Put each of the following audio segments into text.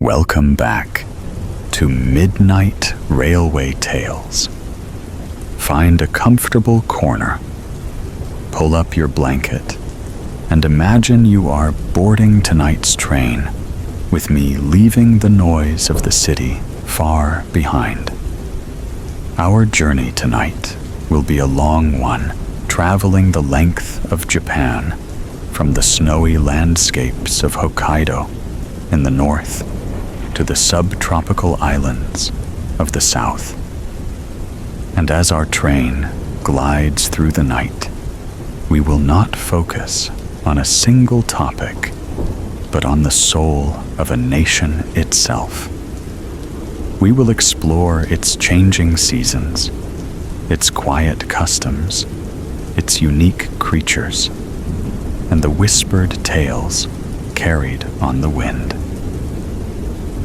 Welcome back to Midnight Railway Tales. Find a comfortable corner, pull up your blanket, and imagine you are boarding tonight's train with me, leaving the noise of the city far behind. Our journey tonight will be a long one, traveling the length of Japan, from the snowy landscapes of Hokkaido in the north to the subtropical islands of the south. And as our train glides through the night, we will not focus on a single topic, but on the soul of a nation itself. We will explore its changing seasons, its quiet customs, its unique creatures, and the whispered tales carried on the wind.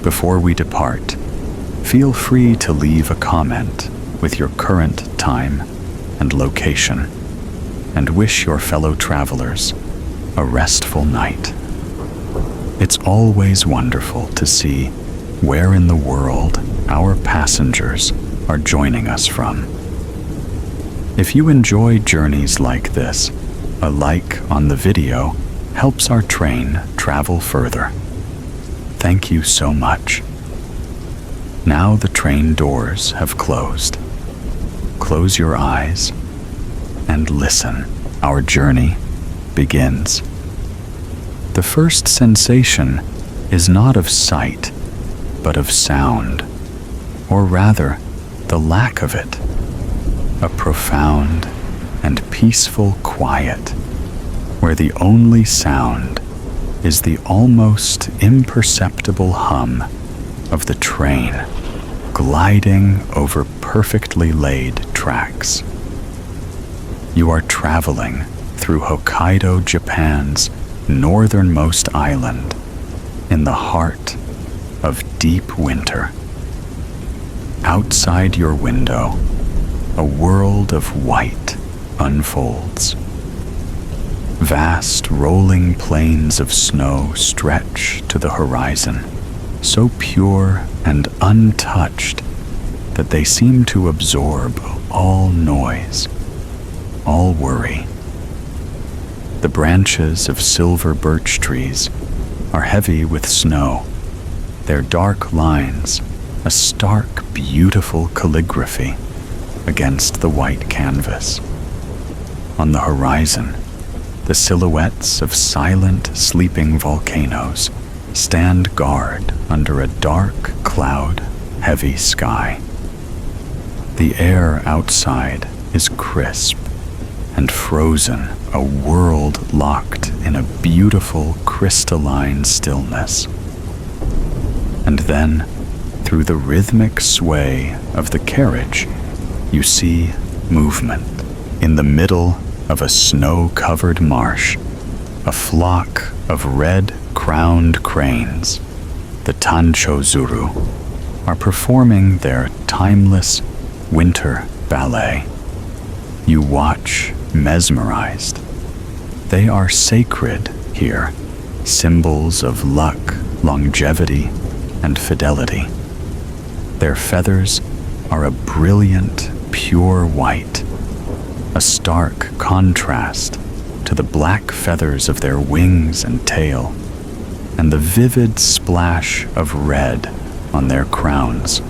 Before we depart, feel free to leave a comment with your current time and location, and wish your fellow travelers a restful night. It's always wonderful to see where in the world our passengers are joining us from. If you enjoy journeys like this, a like on the video helps our train travel further. Thank you so much. Now the train doors have closed. Close your eyes and listen. Our journey begins. The first sensation is not of sight, but of sound, or rather, the lack of it. A profound and peaceful quiet, where the only sound is the almost imperceptible hum of the train gliding over perfectly laid tracks. You are traveling through Hokkaido, Japan's northernmost island, in the heart of deep winter. Outside your window, a world of white unfolds. Vast rolling plains of snow stretch to the horizon, so pure and untouched that they seem to absorb all noise, all worry. The branches of silver birch trees are heavy with snow, their dark lines a stark, beautiful calligraphy against the white canvas. On the horizon, the silhouettes of silent, sleeping volcanoes stand guard under a dark, cloud-heavy sky. The air outside is crisp and frozen, a world locked in a beautiful, crystalline stillness. And then, through the rhythmic sway of the carriage, you see movement. In the middle of a snow-covered marsh, a flock of red-crowned cranes, the Tanchozuru, are performing their timeless winter ballet. You watch, mesmerized. They are sacred here, symbols of luck, longevity, and fidelity. Their feathers are a brilliant, pure white, a stark contrast to the black feathers of their wings and tail, and the vivid splash of red on their crowns,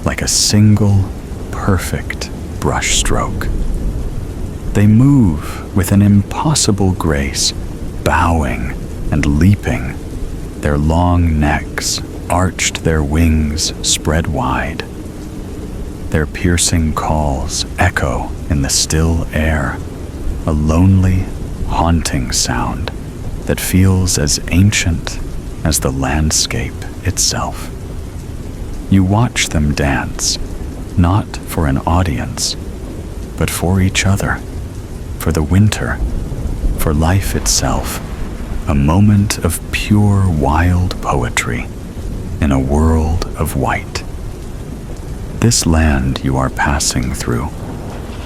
like a single, perfect brushstroke. They move with an impossible grace, bowing and leaping, their long necks arched, their wings spread wide. Their piercing calls echo in the still air, a lonely, haunting sound that feels as ancient as the landscape itself. You watch them dance, not for an audience, but for each other, for the winter, for life itself, a moment of pure, wild poetry in a world of white. This land you are passing through,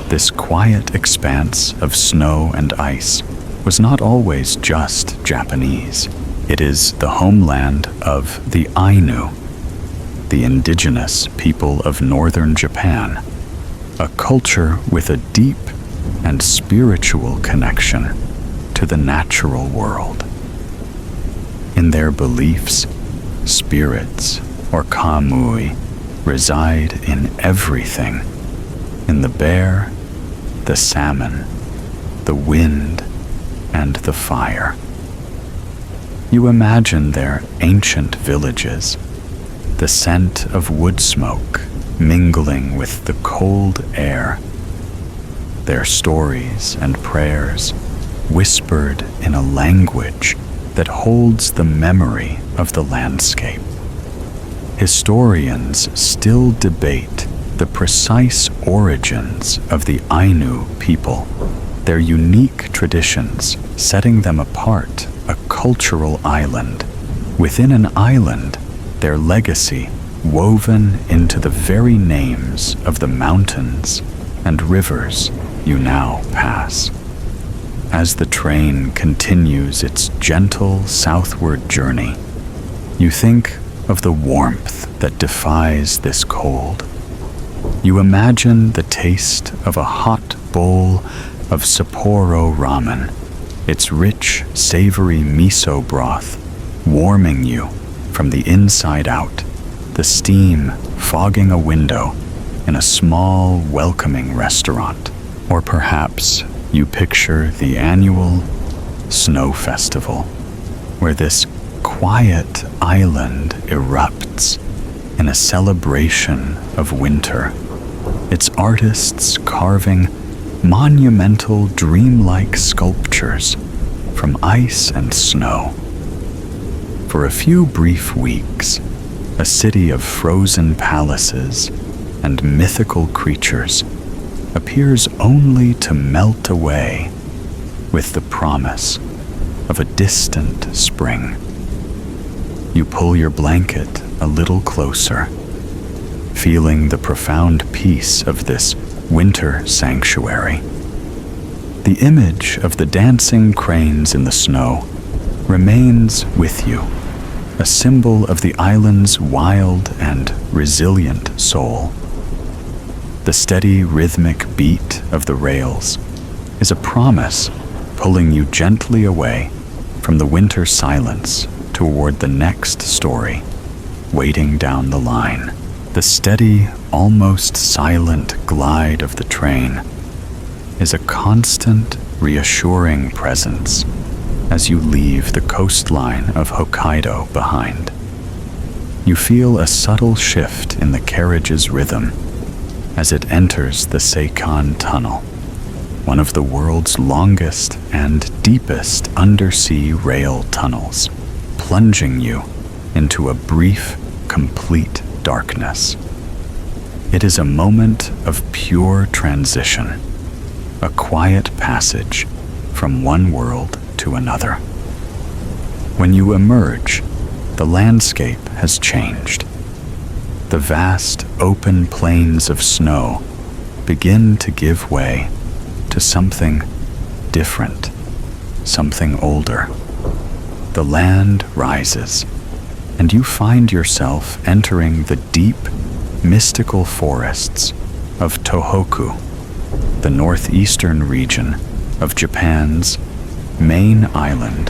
this quiet expanse of snow and ice, was not always just Japanese. It is the homeland of the Ainu, the indigenous people of northern Japan, a culture with a deep and spiritual connection to the natural world. In their beliefs, spirits, or kamui, reside in everything, in the bear, the salmon, the wind, and the fire. You imagine their ancient villages, the scent of wood smoke mingling with the cold air, their stories and prayers whispered in a language that holds the memory of the landscape. Historians still debate the precise origins of the Ainu people, their unique traditions setting them apart, a cultural island. Within an island, their legacy woven into the very names of the mountains and rivers you now pass. As the train continues its gentle southward journey, you think of the warmth that defies this cold. You imagine the taste of a hot bowl of Sapporo ramen, its rich, savory miso broth warming you from the inside out, the steam fogging a window in a small, welcoming restaurant. Or perhaps you picture the annual snow festival, where this quiet island erupts in a celebration of winter, its artists carving monumental, dreamlike sculptures from ice and snow. For a few brief weeks, a city of frozen palaces and mythical creatures appears only to melt away with the promise of a distant spring. You pull your blanket a little closer, feeling the profound peace of this winter sanctuary. The image of the dancing cranes in the snow remains with you, a symbol of the island's wild and resilient soul. The steady rhythmic beat of the rails is a promise pulling you gently away from the winter silence toward the next story, waiting down the line. The steady, almost silent glide of the train is a constant, reassuring presence as you leave the coastline of Hokkaido behind. You feel a subtle shift in the carriage's rhythm as it enters the Seikan Tunnel, one of the world's longest and deepest undersea rail tunnels, plunging you into a brief, complete darkness. It is a moment of pure transition, a quiet passage from one world to another. When you emerge, the landscape has changed. The vast open plains of snow begin to give way to something different, something older. The land rises, and you find yourself entering the deep, mystical forests of Tohoku, the northeastern region of Japan's main island,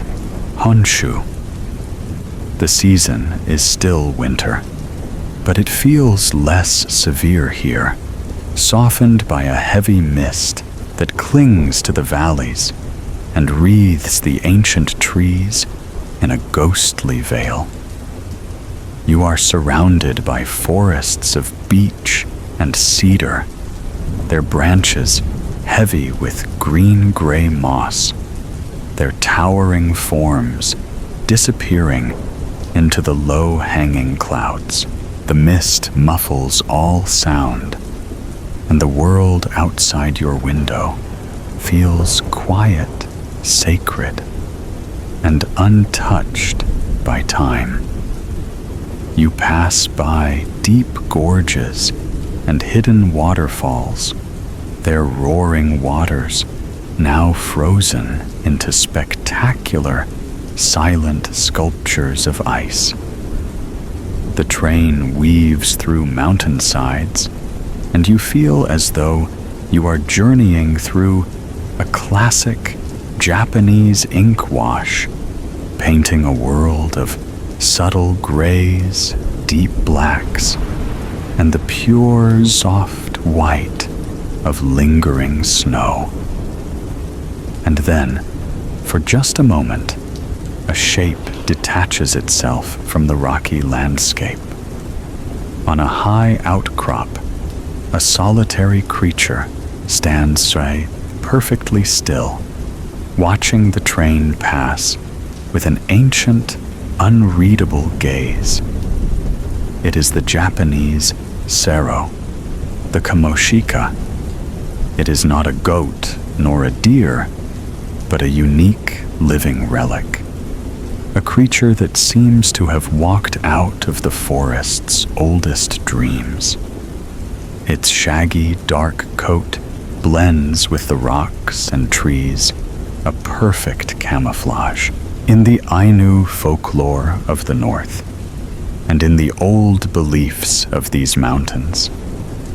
Honshu. The season is still winter, but it feels less severe here, softened by a heavy mist that clings to the valleys and wreathes the ancient trees in a ghostly veil. You are surrounded by forests of beech and cedar, their branches heavy with green-gray moss, their towering forms disappearing into the low-hanging clouds. The mist muffles all sound, and the world outside your window feels quiet, sacred, and untouched by time. You pass by deep gorges and hidden waterfalls, their roaring waters now frozen into spectacular, silent sculptures of ice. The train weaves through mountainsides, and you feel as though you are journeying through a classic Japanese ink wash, painting a world of subtle grays, deep blacks, and the pure, soft white of lingering snow. And then, for just a moment, a shape detaches itself from the rocky landscape. On a high outcrop, a solitary creature stands perfectly still, watching the train pass with an ancient, unreadable gaze. It is the Japanese sero, the kamoshika. It is not a goat nor a deer, but a unique living relic. A creature that seems to have walked out of the forest's oldest dreams. Its shaggy, dark coat blends with the rocks and trees, a perfect camouflage. In the Ainu folklore of the north, and in the old beliefs of these mountains,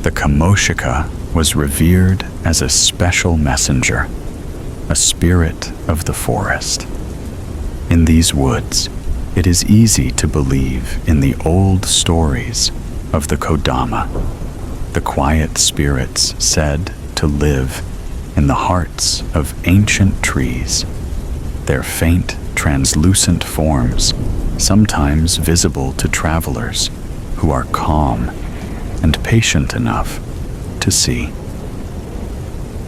the kamoshika was revered as a special messenger, a spirit of the forest. In these woods, it is easy to believe in the old stories of the Kodama, the quiet spirits said to live in the hearts of ancient trees, their faint, translucent forms sometimes visible to travelers who are calm and patient enough to see.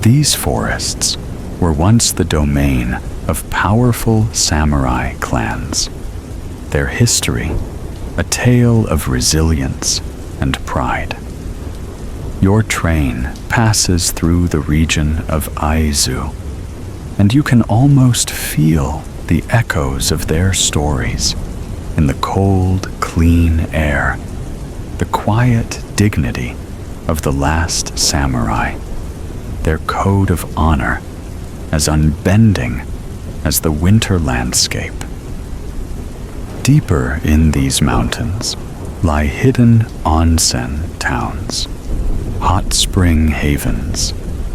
These forests were once the domain of powerful samurai clans, their history a tale of resilience and pride. Your train passes through the region of Aizu, and you can almost feel the echoes of their stories in the cold, clean air, the quiet dignity of the last samurai, their code of honor as unbending as the winter landscape. Deeper in these mountains lie hidden onsen towns, hot spring havens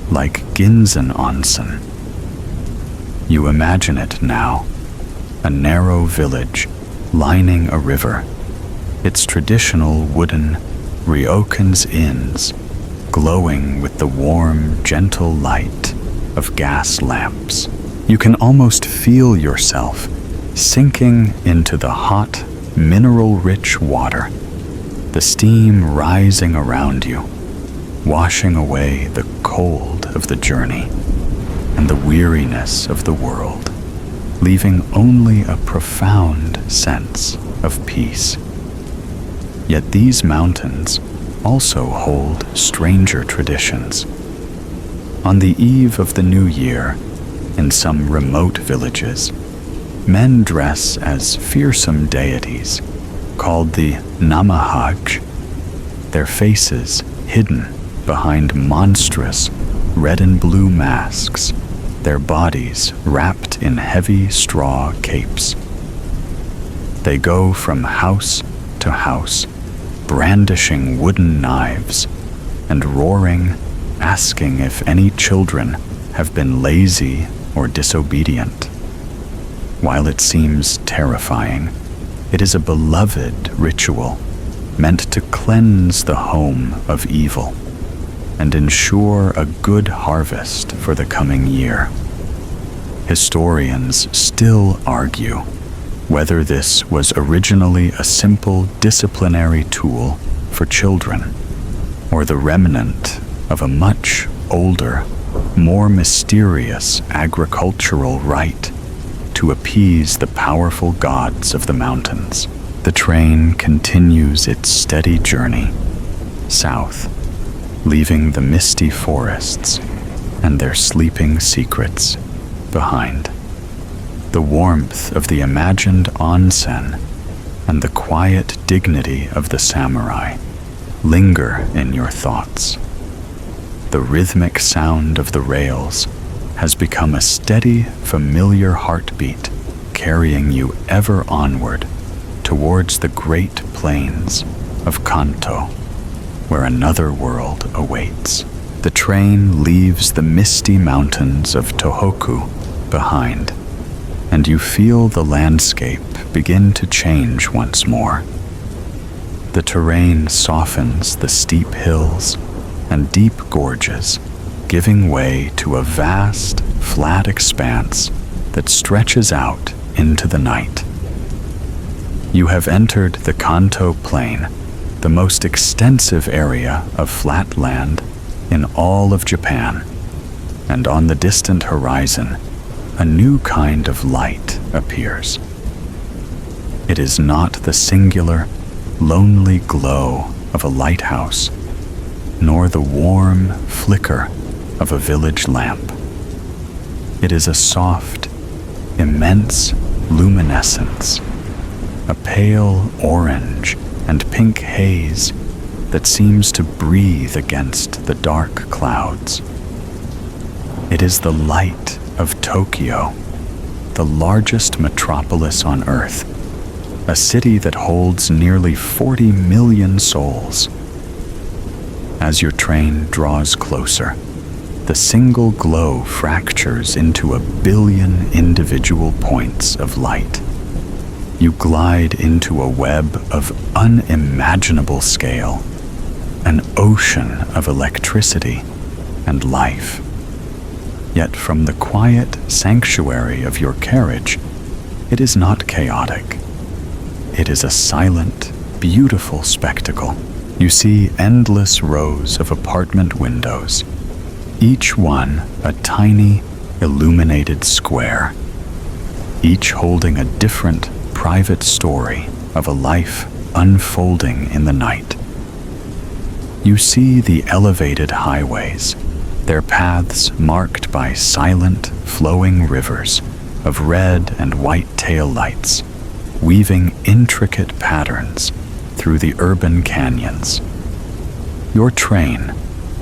like Ginzen Onsen. You imagine it now, a narrow village lining a river, its traditional wooden ryokan's inns glowing with the warm, gentle light of gas lamps. You can almost feel yourself sinking into the hot, mineral-rich water, the steam rising around you, washing away the cold of the journey and the weariness of the world, leaving only a profound sense of peace. Yet these mountains also hold stranger traditions. On the eve of the new year, in some remote villages, men dress as fearsome deities called the Namahaj, their faces hidden behind monstrous red and blue masks, their bodies wrapped in heavy straw capes. They go from house to house, brandishing wooden knives and roaring, asking if any children have been lazy or disobedient. While it seems terrifying, it is a beloved ritual meant to cleanse the home of evil and ensure a good harvest for the coming year. Historians still argue whether this was originally a simple disciplinary tool for children or the remnant of a much older, more mysterious agricultural rite to appease the powerful gods of the mountains. The train continues its steady journey south, leaving the misty forests and their sleeping secrets behind. The warmth of the imagined onsen and the quiet dignity of the samurai linger in your thoughts. The rhythmic sound of the rails has become a steady, familiar heartbeat carrying you ever onward towards the great plains of Kanto, where another world awaits. The train leaves the misty mountains of Tohoku behind, and you feel the landscape begin to change once more. The terrain softens the steep hills and deep gorges, giving way to a vast, flat expanse that stretches out into the night. You have entered the Kanto Plain, the most extensive area of flat land in all of Japan, and on the distant horizon, a new kind of light appears. It is not the singular, lonely glow of a lighthouse, nor the warm flicker of a village lamp. It is a soft, immense luminescence, a pale orange and pink haze that seems to breathe against the dark clouds. It is the light of Tokyo, the largest metropolis on Earth, a city that holds nearly 40 million souls. As your train draws closer, the single glow fractures into 1 billion individual points of light. You glide into a web of unimaginable scale, an ocean of electricity and life. Yet from the quiet sanctuary of your carriage, it is not chaotic. It is a silent, beautiful spectacle. You see endless rows of apartment windows, each one a tiny, illuminated square, each holding a different private story of a life unfolding in the night. You see the elevated highways, their paths marked by silent, flowing rivers of red and white taillights, weaving intricate patterns through the urban canyons. Your train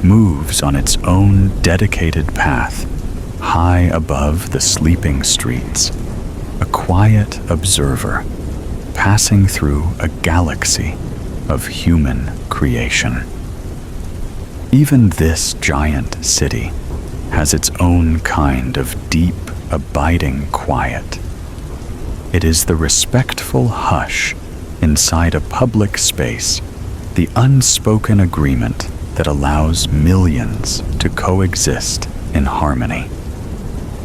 moves on its own dedicated path, high above the sleeping streets, a quiet observer passing through a galaxy of human creation. Even this giant city has its own kind of deep, abiding quiet. It is the respectful hush inside a public space, the unspoken agreement that allows millions to coexist in harmony.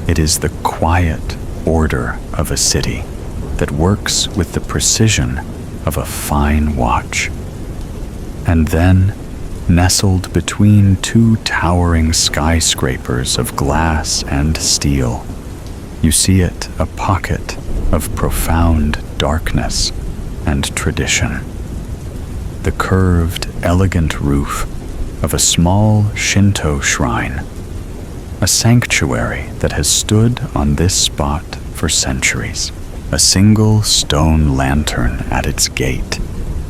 It is the quiet order of a city that works with the precision of a fine watch. And then, nestled between two towering skyscrapers of glass and steel, you see it a pocket of profound darkness and tradition. The curved, elegant roof of a small Shinto shrine, a sanctuary that has stood on this spot for centuries. A single stone lantern at its gate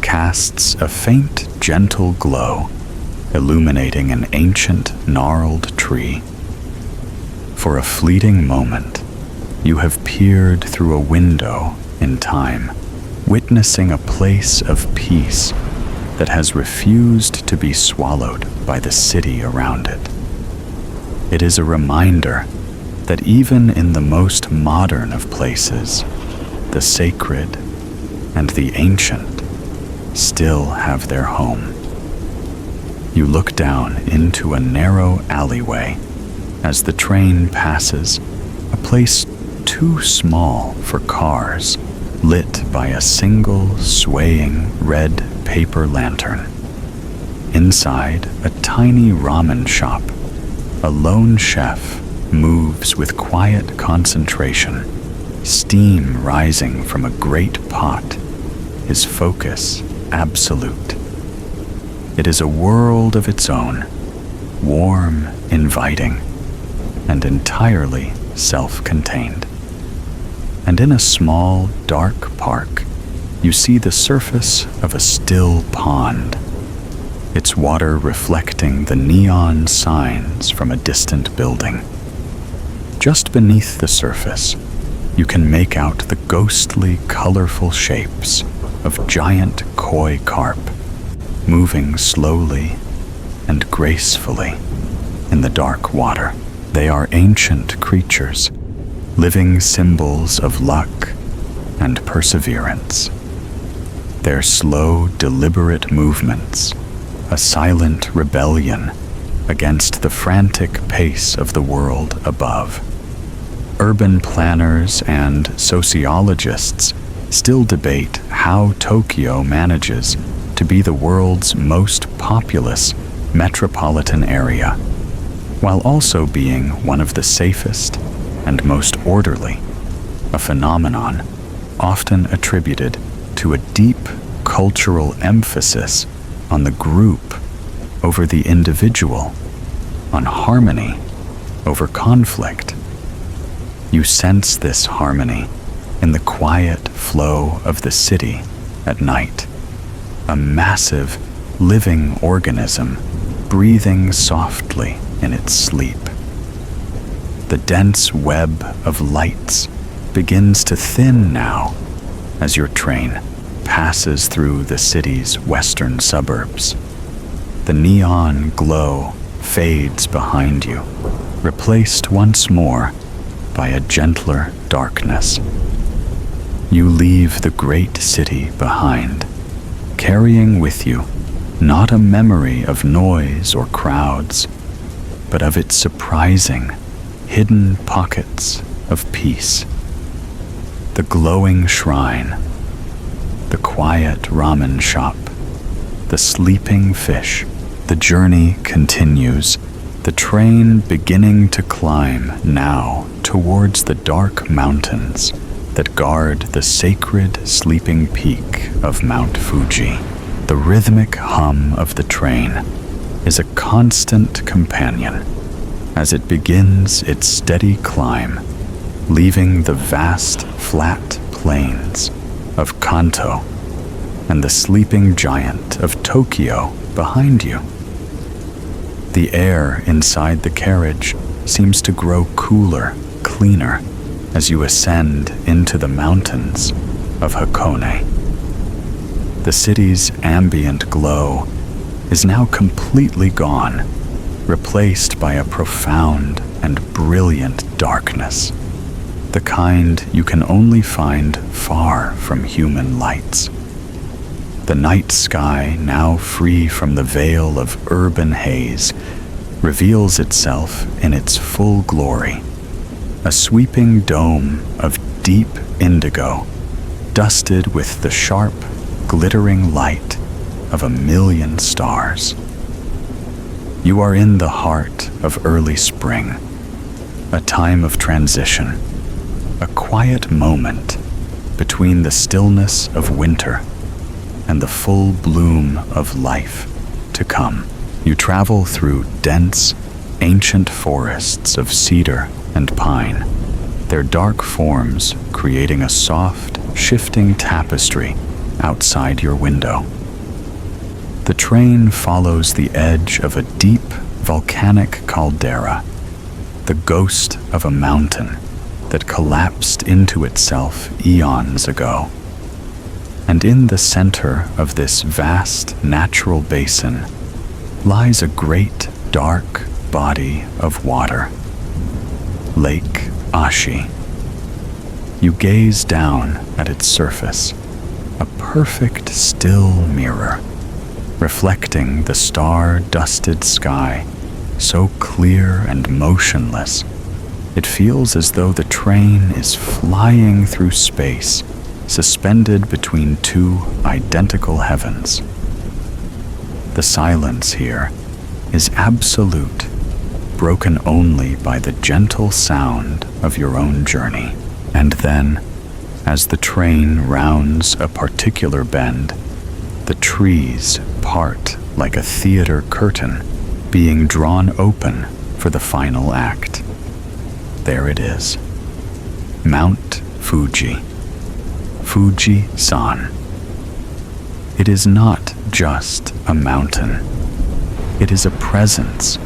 casts a faint, gentle glow, illuminating an ancient, gnarled tree. For a fleeting moment, you have peered through a window in time, witnessing a place of peace that has refused to be swallowed by the city around it. It is a reminder that even in the most modern of places, the sacred and the ancient still have their home. You look down into a narrow alleyway as the train passes a place too small for cars, lit by a single swaying red paper lantern. Inside a tiny ramen shop, a lone chef moves with quiet concentration, steam rising from a great pot, his focus absolute. It is a world of its own, warm, inviting, and entirely self-contained. And in a small, dark park, you see the surface of a still pond, its water reflecting the neon signs from a distant building. Just beneath the surface, you can make out the ghostly, colorful shapes of giant koi carp moving slowly and gracefully in the dark water. They are ancient creatures, living symbols of luck and perseverance. Their slow, deliberate movements, a silent rebellion against the frantic pace of the world above. Urban planners and sociologists still debate how Tokyo manages to be the world's most populous metropolitan area, while also being one of the safest and most orderly, a phenomenon often attributed to a deep cultural emphasis on the group over the individual, on harmony over conflict. You sense this harmony in the quiet flow of the city at night, a massive, living organism breathing softly in its sleep. The dense web of lights begins to thin now as your train passes through the city's western suburbs. The neon glow fades behind you, replaced once more by a gentler darkness. You leave the great city behind, carrying with you not a memory of noise or crowds, but of its surprising, hidden pockets of peace. The glowing shrine, the quiet ramen shop, the sleeping fish. The journey continues, the train beginning to climb now towards the dark mountains that guard the sacred sleeping peak of Mount Fuji. The rhythmic hum of the train is a constant companion as it begins its steady climb, leaving the vast, flat plains of Kanto and the sleeping giant of Tokyo behind you. The air inside the carriage seems to grow cooler, cleaner, as you ascend into the mountains of Hakone. The city's ambient glow is now completely gone, replaced by a profound and brilliant darkness, the kind you can only find far from human lights. The night sky, now free from the veil of urban haze, reveals itself in its full glory, a sweeping dome of deep indigo, dusted with the sharp, glittering light of 1,000,000 stars. You are in the heart of early spring, a time of transition, a quiet moment between the stillness of winter and the full bloom of life to come. You travel through dense, ancient forests of cedar and pine, their dark forms creating a soft, shifting tapestry outside your window. The train follows the edge of a deep, volcanic caldera, the ghost of a mountain that collapsed into itself eons ago. And in the center of this vast natural basin lies a great dark body of water, Lake Ashi. You gaze down at its surface, a perfect still mirror, reflecting the star-dusted sky, so clear and motionless, it feels as though the train is flying through space, suspended between two identical heavens. The silence here is absolute, broken only by the gentle sound of your own journey. And then, as the train rounds a particular bend, the trees part like a theater curtain being drawn open for the final act. There it is, Mount Fuji, Fuji-san. It is not just a mountain. It is a presence,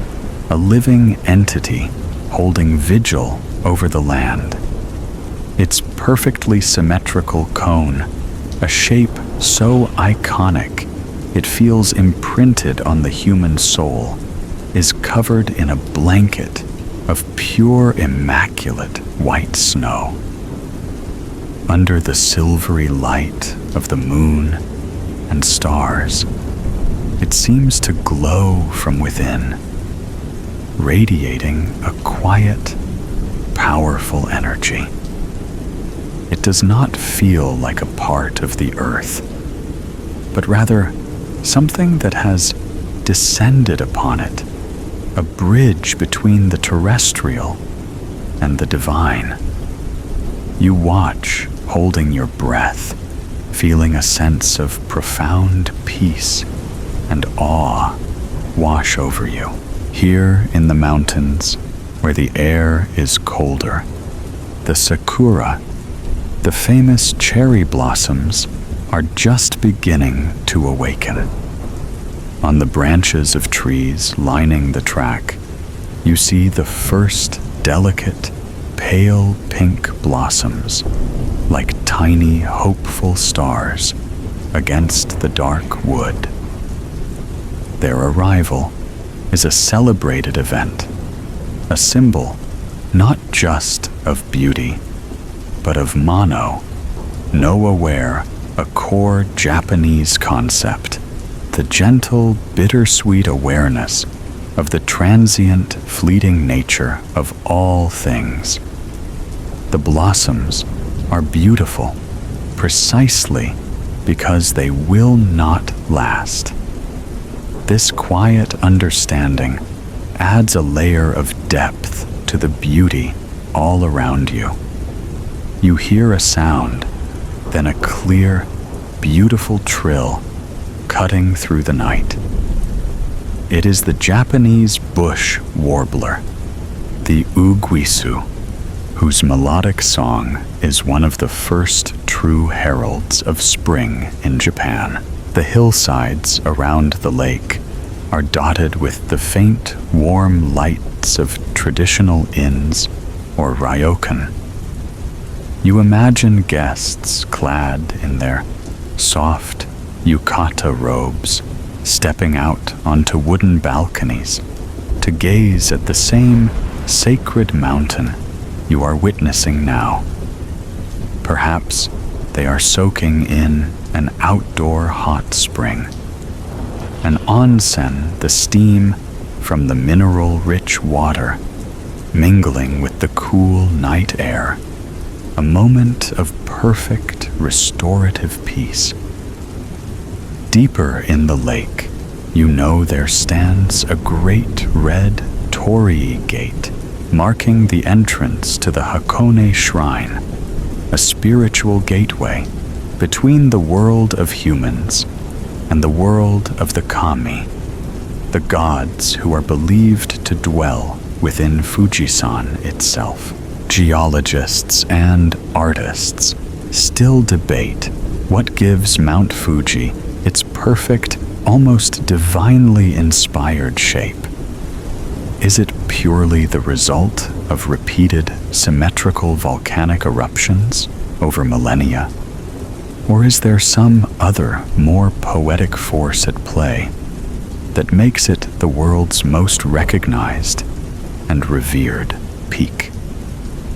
a living entity holding vigil over the land. its perfectly symmetrical cone, a shape so iconic it feels imprinted on the human soul, is covered in a blanket of pure, immaculate white snow. Under the silvery light of the moon and stars, it seems to glow from within, radiating a quiet, powerful energy. It does not feel like a part of the earth, but rather something that has descended upon it, a bridge between the terrestrial and the divine. You watch, holding your breath, feeling a sense of profound peace and awe wash over you. Here in the mountains, where the air is colder, the sakura, the famous cherry blossoms, are just beginning to awaken. On the branches of trees lining the track, you see the first delicate, pale pink blossoms, like tiny, hopeful stars against the dark wood. Their arrival is a celebrated event, a symbol not just of beauty, but of mano, no-aware, a core Japanese concept, the gentle, bittersweet awareness of the transient, fleeting nature of all things. The blossoms are beautiful precisely because they will not last. This quiet understanding adds a layer of depth to the beauty all around you. You hear a sound, then a clear, beautiful trill cutting through the night. It is the Japanese bush warbler, the uguisu, whose melodic song is one of the first true heralds of spring in Japan. The hillsides around the lake are dotted with the faint, warm lights of traditional inns or ryokan. You imagine guests clad in their soft yukata robes, stepping out onto wooden balconies to gaze at the same sacred mountain you are witnessing now. Perhaps they are soaking in an outdoor hot spring. An onsen, the steam from the mineral-rich water, mingling with the cool night air, a moment of perfect restorative peace. Deeper in the lake, you know there stands a great red torii gate, marking the entrance to the Hakone Shrine, a spiritual gateway between the world of humans and the world of the kami, the gods who are believed to dwell within Fujisan itself. Geologists and artists still debate what gives Mount Fuji its perfect, almost divinely inspired shape. Is it purely the result of repeated, symmetrical volcanic eruptions over millennia? Or is there some other, more poetic force at play that makes it the world's most recognized and revered peak?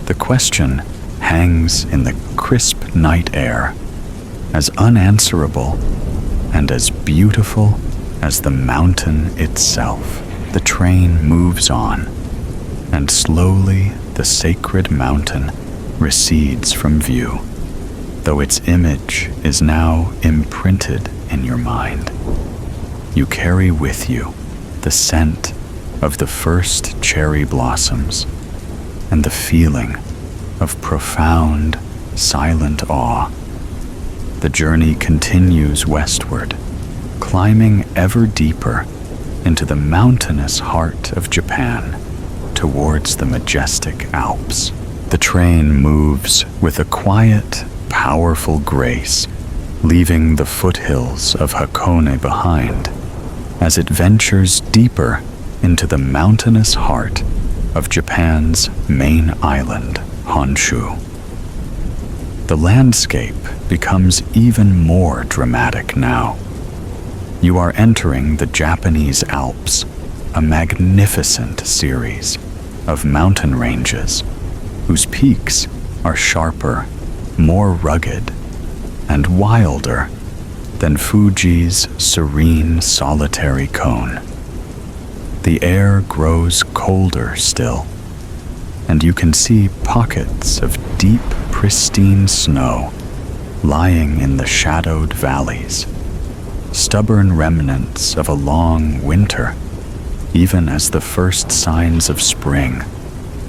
The question hangs in the crisp night air, as unanswerable and as beautiful as the mountain itself. The train moves on, and slowly the sacred mountain recedes from view, though its image is now imprinted in your mind. You carry with you the scent of the first cherry blossoms and the feeling of profound, silent awe. The journey continues westward, climbing ever deeper into the mountainous heart of Japan, towards the majestic Alps. The train moves with a quiet, powerful grace, leaving the foothills of Hakone behind, as it ventures deeper into the mountainous heart of Japan's main island, Honshu. The landscape becomes even more dramatic now. You are entering the Japanese Alps, a magnificent series of mountain ranges whose peaks are sharper, more rugged, and wilder than Fuji's serene solitary cone. The air grows colder still, and you can see pockets of deep, pristine snow lying in the shadowed valleys, stubborn remnants of a long winter, even as the first signs of spring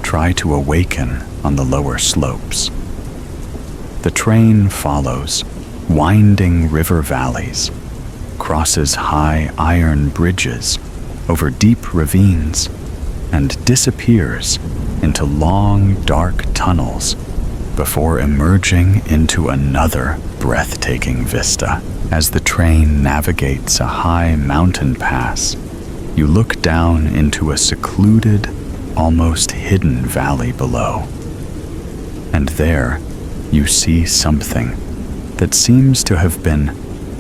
try to awaken on the lower slopes. The train follows winding river valleys, crosses high iron bridges over deep ravines, and disappears into long, dark tunnels before emerging into another breathtaking vista. As the train navigates a high mountain pass, you look down into a secluded, almost hidden valley below. And there, you see something that seems to have been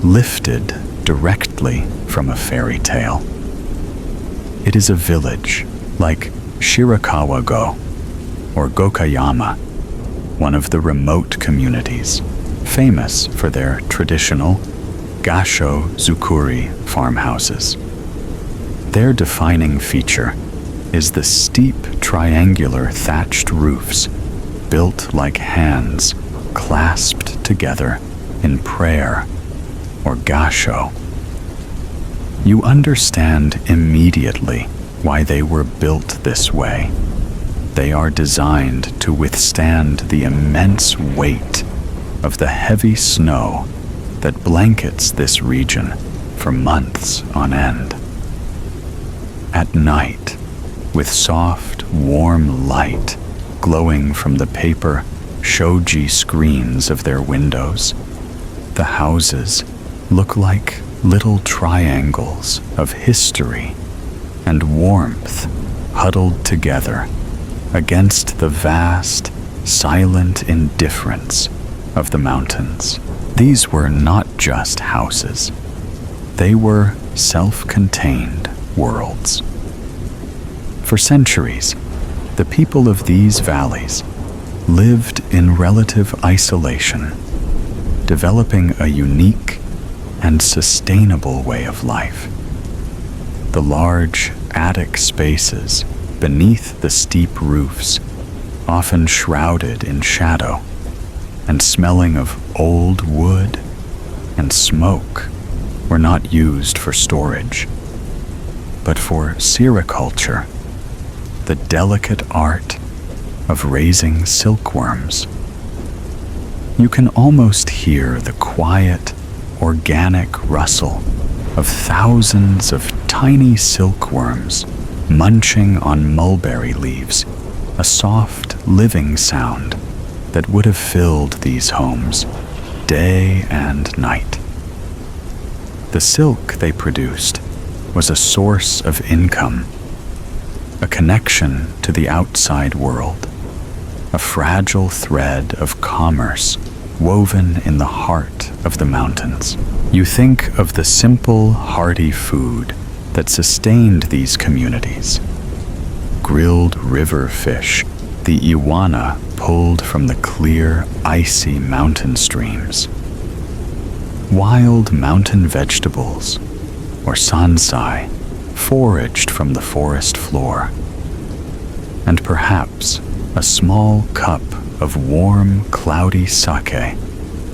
lifted directly from a fairy tale. It is a village like Shirakawa-go or Gokayama, one of the remote communities famous for their traditional gasho zukuri farmhouses. Their defining feature is the steep triangular thatched roofs built like hands clasped together in prayer or gasho. You understand immediately why they were built this way. They are designed to withstand the immense weight of the heavy snow that blankets this region for months on end. At night, with soft, warm light glowing from the paper shoji screens of their windows, the houses look like little triangles of history and warmth huddled together against the vast, silent indifference of the mountains. These were not just houses. They were self-contained worlds. For centuries, the people of these valleys lived in relative isolation, developing a unique and sustainable way of life. The large attic spaces beneath the steep roofs, often shrouded in shadow and smelling of old wood and smoke, were not used for storage, but for sericulture, the delicate art of raising silkworms. You can almost hear the quiet, organic rustle of thousands of tiny silkworms munching on mulberry leaves, a soft, living sound that would have filled these homes day and night. The silk they produced was a source of income, a connection to the outside world, a fragile thread of commerce woven in the heart of the mountains. You think of the simple, hearty food that sustained these communities. Grilled river fish, the iwana pulled from the clear, icy mountain streams. Wild mountain vegetables, or sansai, foraged from the forest floor. And perhaps a small cup of warm, cloudy sake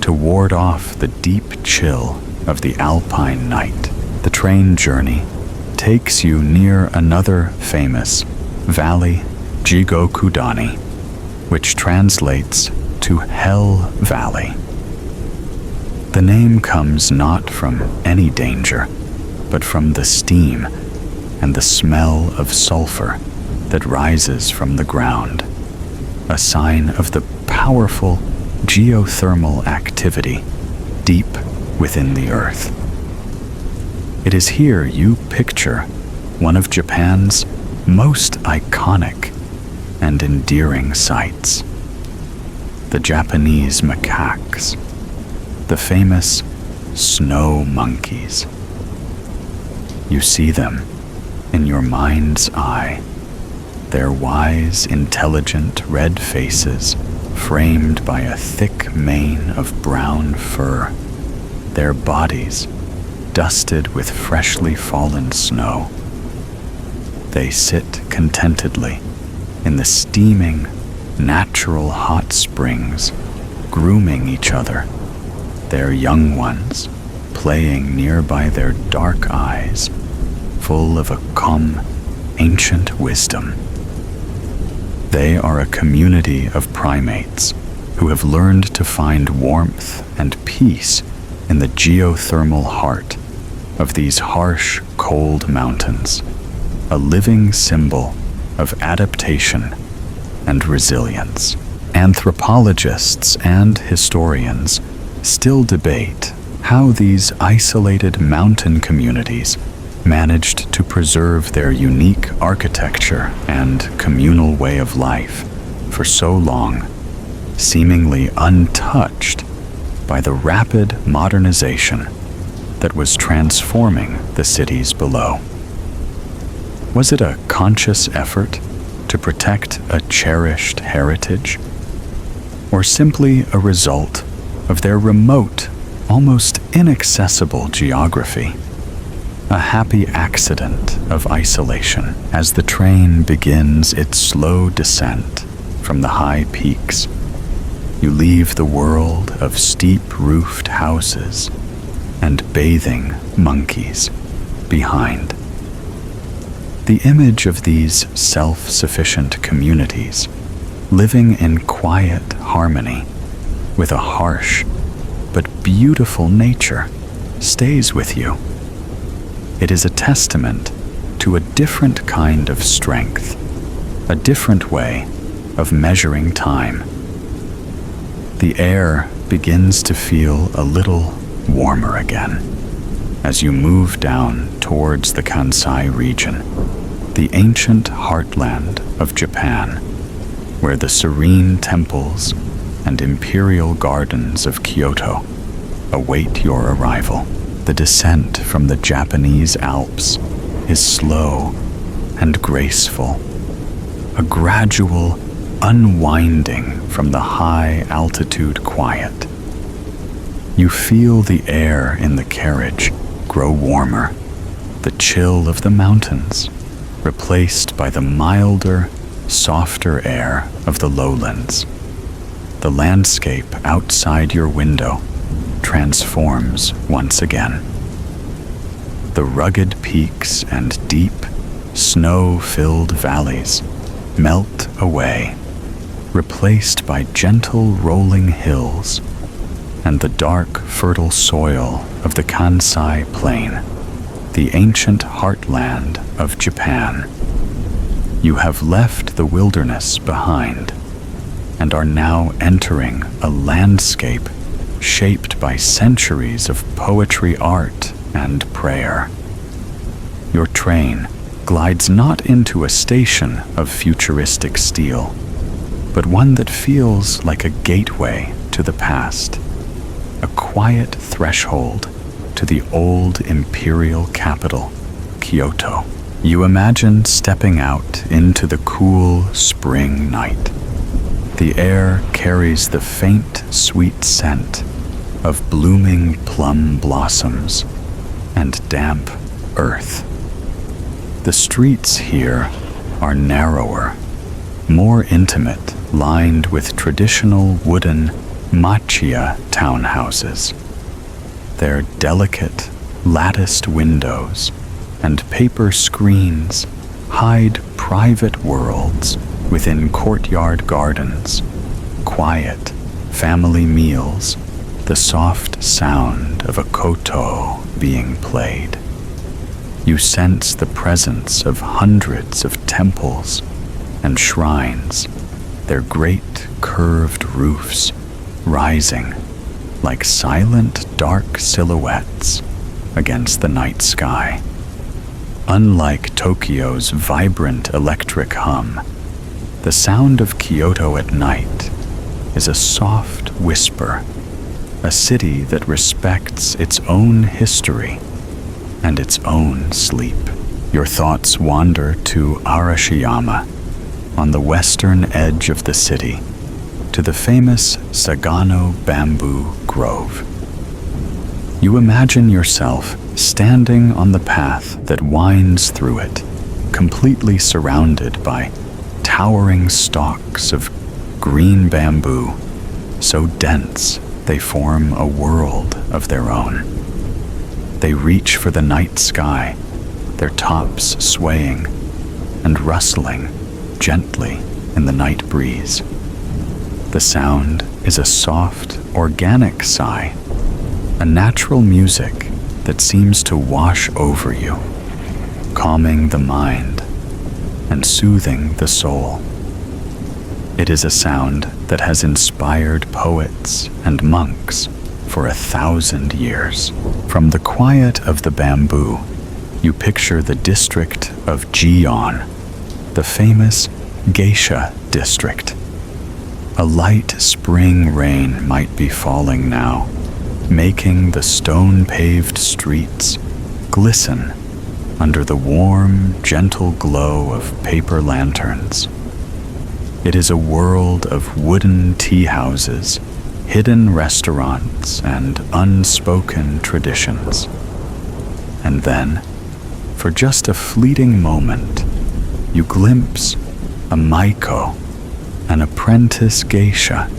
to ward off the deep chill of the alpine night. The train journey takes you near another famous valley, Jigokudani, which translates to Hell Valley. The name comes not from any danger, but from the steam and the smell of sulfur that rises from the ground, a sign of the powerful geothermal activity deep within the earth. It is here you picture one of Japan's most iconic and endearing sights. the Japanese macaques, the famous snow monkeys. You see them in your mind's eye, their wise, intelligent red faces framed by a thick mane of brown fur, their bodies dusted with freshly fallen snow. They sit contentedly in the steaming, natural hot springs, grooming each other, their young ones playing nearby their dark eyes, full of a calm, ancient wisdom. They are a community of primates who have learned to find warmth and peace in the geothermal heart of these harsh, cold mountains, a living symbol of adaptation and resilience. Anthropologists and historians still debate how these isolated mountain communities managed to preserve their unique architecture and communal way of life for so long, seemingly untouched by the rapid modernization that was transforming the cities below. Was it a conscious effort to protect a cherished heritage, or simply a result of their remote, almost inaccessible geography? A happy accident of isolation as the train begins its slow descent from the high peaks. You leave the world of steep-roofed houses and bathing monkeys behind. The image of these self-sufficient communities living in quiet harmony with a harsh but beautiful nature stays with you. It is a testament to a different kind of strength, a different way of measuring time. The air begins to feel a little warmer again as you move down towards the Kansai region, the ancient heartland of Japan, where the serene temples and imperial gardens of Kyoto await your arrival. The descent from the Japanese Alps is slow and graceful, a gradual unwinding from the high-altitude quiet. You feel the air in the carriage grow warmer, the chill of the mountains replaced by the milder, softer air of the lowlands. The landscape outside your window transforms once again. The rugged peaks and deep, snow-filled valleys melt away, replaced by gentle rolling hills and the dark, fertile soil of the Kansai Plain, the ancient heartland of Japan. You have left the wilderness behind and are now entering a landscape shaped by centuries of poetry, art, and prayer. Your train glides not into a station of futuristic steel, but one that feels like a gateway to the past, a quiet threshold to the old imperial capital, Kyoto. You imagine stepping out into the cool spring night. The air carries the faint, sweet scent of blooming plum blossoms and damp earth. The streets here are narrower, more intimate, lined with traditional wooden machiya townhouses. Their delicate, latticed windows and paper screens hide private worlds within courtyard gardens, quiet family meals, the soft sound of a koto being played. You sense the presence of hundreds of temples and shrines, their great curved roofs rising like silent dark silhouettes against the night sky. Unlike Tokyo's vibrant electric hum, the sound of Kyoto at night is a soft whisper, a city that respects its own history and its own sleep. Your thoughts wander to Arashiyama, on the western edge of the city, to the famous Sagano bamboo grove. You imagine yourself standing on the path that winds through it, completely surrounded by towering stalks of green bamboo, so dense they form a world of their own. They reach for the night sky, their tops swaying and rustling gently in the night breeze. The sound is a soft, organic sigh, a natural music that seems to wash over you, calming the mind and soothing the soul. It is a sound that has inspired poets and monks for 1,000 years. From the quiet of the bamboo, you picture the district of Gion, the famous geisha district. A light spring rain might be falling now, making the stone-paved streets glisten under the warm, gentle glow of paper lanterns. It is a world of wooden tea houses, hidden restaurants, and unspoken traditions. And then, for just a fleeting moment, you glimpse a maiko, an apprentice geisha,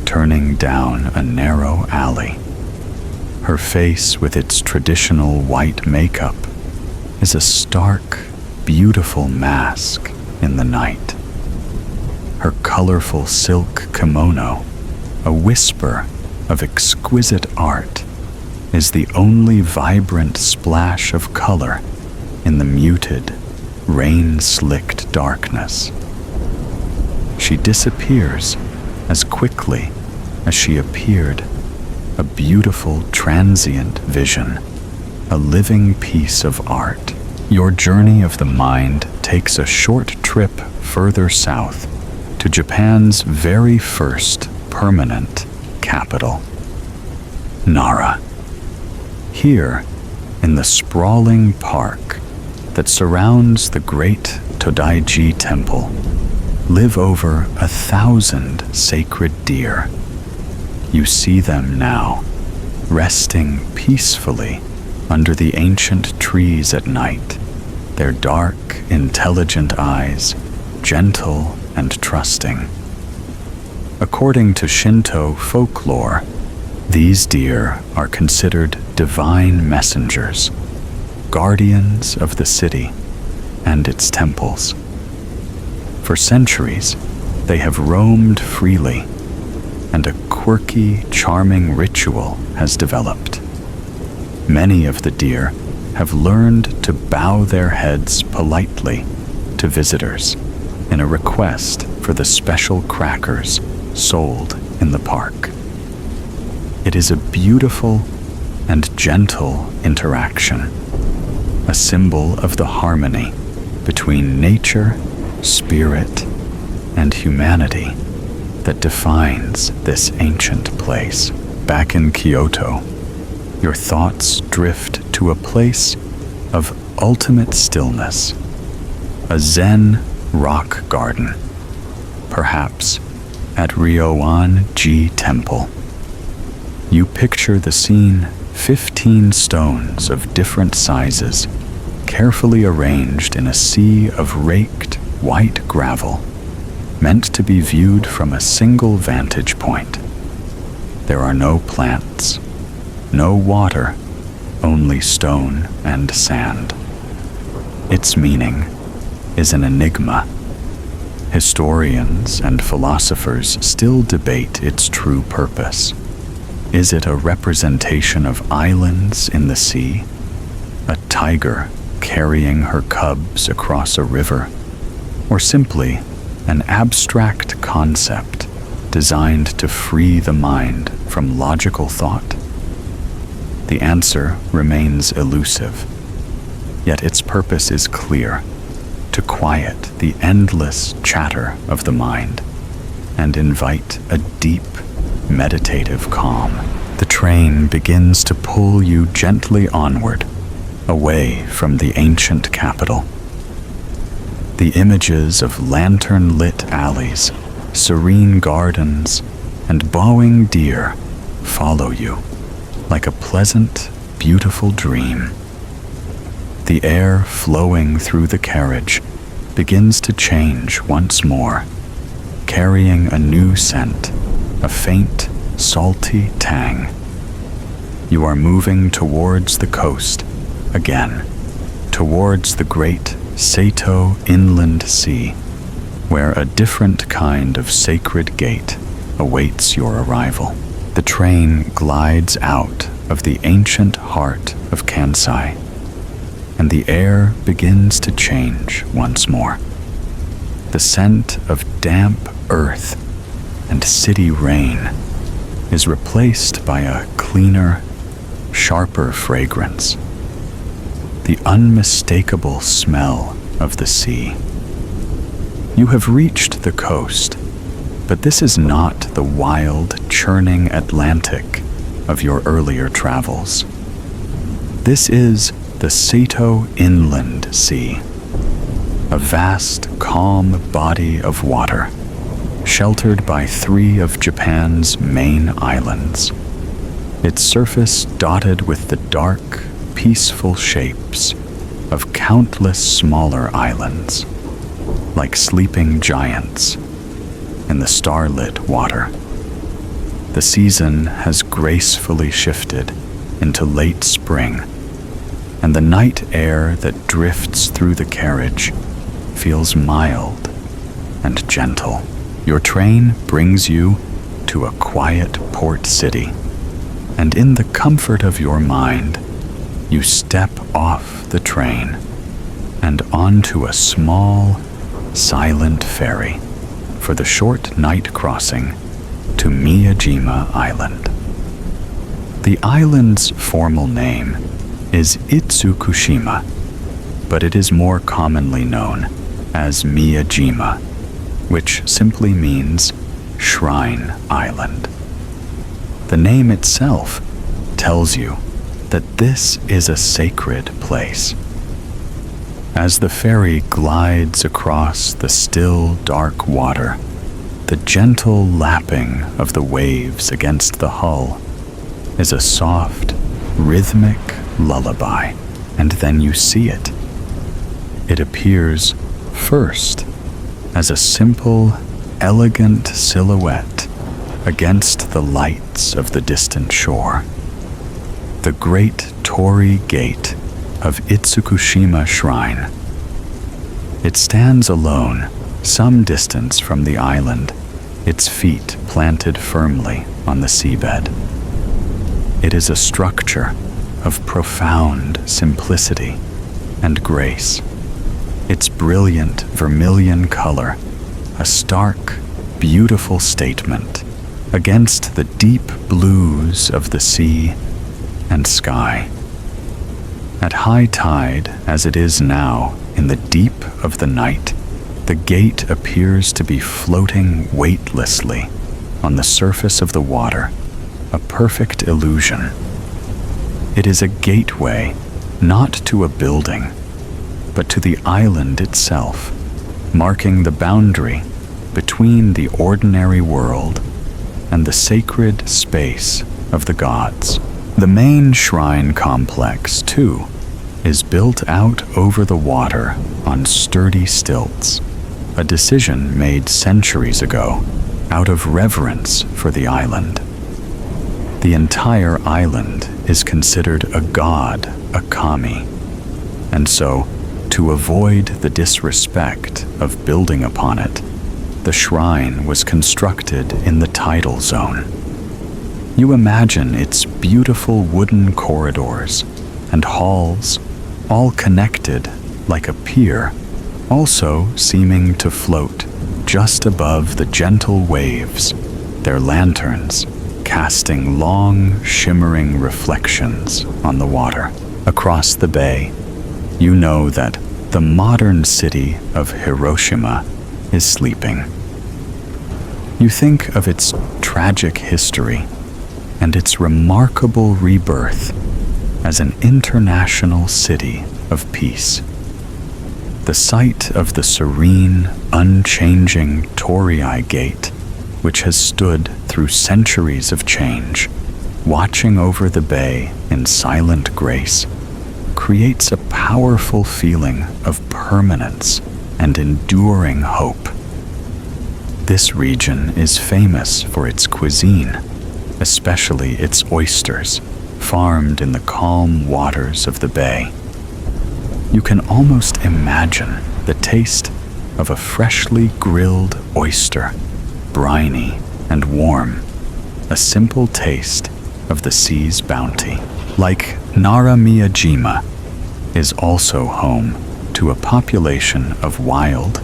turning down a narrow alley. Her face, with its traditional white makeup, is a stark, beautiful mask in the night. Her colorful silk kimono, a whisper of exquisite art, is the only vibrant splash of color in the muted, rain-slicked darkness. She disappears as quickly as she appeared, a beautiful transient vision, a living piece of art. Your journey of the mind takes a short trip further south to Japan's very first permanent capital, Nara. Here, in the sprawling park that surrounds the great Todaiji Temple, live over 1,000 sacred deer. You see them now, resting peacefully under the ancient trees at night, their dark, intelligent eyes gentle and trusting. According to Shinto folklore, these deer are considered divine messengers, guardians of the city and its temples. For centuries, they have roamed freely, and a quirky, charming ritual has developed. Many of the deer have learned to bow their heads politely to visitors in a request for the special crackers sold in the park. It is a beautiful and gentle interaction, a symbol of the harmony between nature, spirit, and humanity that defines this ancient place. Back in Kyoto, your thoughts drift to a place of ultimate stillness, a Zen rock garden, perhaps at Ryoan-ji Temple. You picture the scene: 15 stones of different sizes, carefully arranged in a sea of raked white gravel, meant to be viewed from a single vantage point. There are no plants, no water, only stone and sand. Its meaning is an enigma. Historians and philosophers still debate its true purpose. Is it a representation of islands in the sea? A tiger carrying her cubs across a river? Or simply an abstract concept designed to free the mind from logical thought? The answer remains elusive, yet its purpose is clear: to quiet the endless chatter of the mind, and invite a deep, meditative calm. The train begins to pull you gently onward, away from the ancient capital. The images of lantern-lit alleys, serene gardens, and bowing deer follow you like a pleasant, beautiful dream. The air flowing through the carriage begins to change once more, carrying a new scent, a faint, salty tang. You are moving towards the coast again, towards the great Seto Inland Sea, where a different kind of sacred gate awaits your arrival. The train glides out of the ancient heart of Kansai, and the air begins to change once more. The scent of damp earth and city rain is replaced by a cleaner, sharper fragrance. The unmistakable smell of the sea. You have reached the coast, but this is not the wild, churning Atlantic of your earlier travels. This is the Seto Inland Sea, a vast, calm body of water, sheltered by 3 of Japan's main islands, its surface dotted with the dark, peaceful shapes of countless smaller islands, like sleeping giants in the starlit water. The season has gracefully shifted into late spring, and the night air that drifts through the carriage feels mild and gentle. Your train brings you to a quiet port city, and in the comfort of your mind, you step off the train and onto a small, silent ferry for the short night crossing to Miyajima Island. The island's formal name is Itsukushima, but it is more commonly known as Miyajima, which simply means Shrine Island. The name itself tells you that this is a sacred place. As the ferry glides across the still, dark water, the gentle lapping of the waves against the hull is a soft, rhythmic lullaby, and then you see it. It appears first as a simple, elegant silhouette against the lights of the distant shore. The great torii gate of Itsukushima Shrine. It stands alone, some distance from the island, its feet planted firmly on the seabed. It is a structure of profound simplicity and grace. Its brilliant vermilion color, a stark, beautiful statement against the deep blues of the sea and sky. At high tide, as it is now, in the deep of the night, the gate appears to be floating weightlessly on the surface of the water, a perfect illusion. It is a gateway not to a building, but to the island itself, marking the boundary between the ordinary world and the sacred space of the gods. The main shrine complex, too, is built out over the water on sturdy stilts, a decision made centuries ago out of reverence for the island. The entire island is considered a god, a kami, and so, to avoid the disrespect of building upon it, the shrine was constructed in the tidal zone. You imagine its beautiful wooden corridors and halls, all connected like a pier, also seeming to float just above the gentle waves, their lanterns casting long, shimmering reflections on the water. Across the bay, you know that the modern city of Hiroshima is sleeping. You think of its tragic history and its remarkable rebirth as an international city of peace. The sight of the serene, unchanging Torii Gate, which has stood through centuries of change, watching over the bay in silent grace, creates a powerful feeling of permanence and enduring hope. This region is famous for its cuisine, especially its oysters, farmed in the calm waters of the bay. You can almost imagine the taste of a freshly grilled oyster, briny and warm, a simple taste of the sea's bounty. Like Nara-Miyajima is also home to a population of wild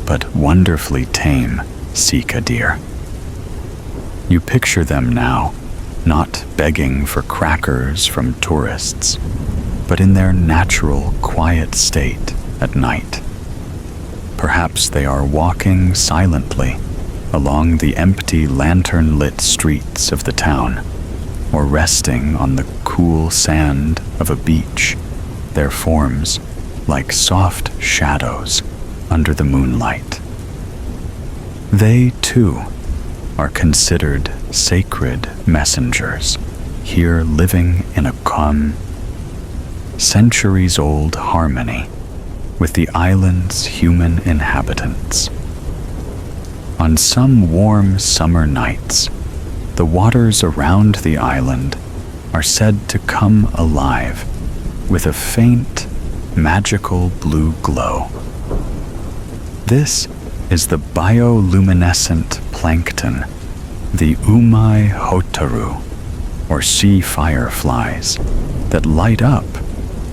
but wonderfully tame sika deer. You picture them now, not begging for crackers from tourists, but in their natural, quiet state at night. Perhaps they are walking silently along the empty lantern-lit streets of the town, or resting on the cool sand of a beach, their forms like soft shadows under the moonlight. They, too, are considered sacred messengers, here living in a calm, centuries-old harmony with the island's human inhabitants. On some warm summer nights, the waters around the island are said to come alive with a faint, magical blue glow. This is the bioluminescent plankton, the umai hotaru, or sea fireflies, that light up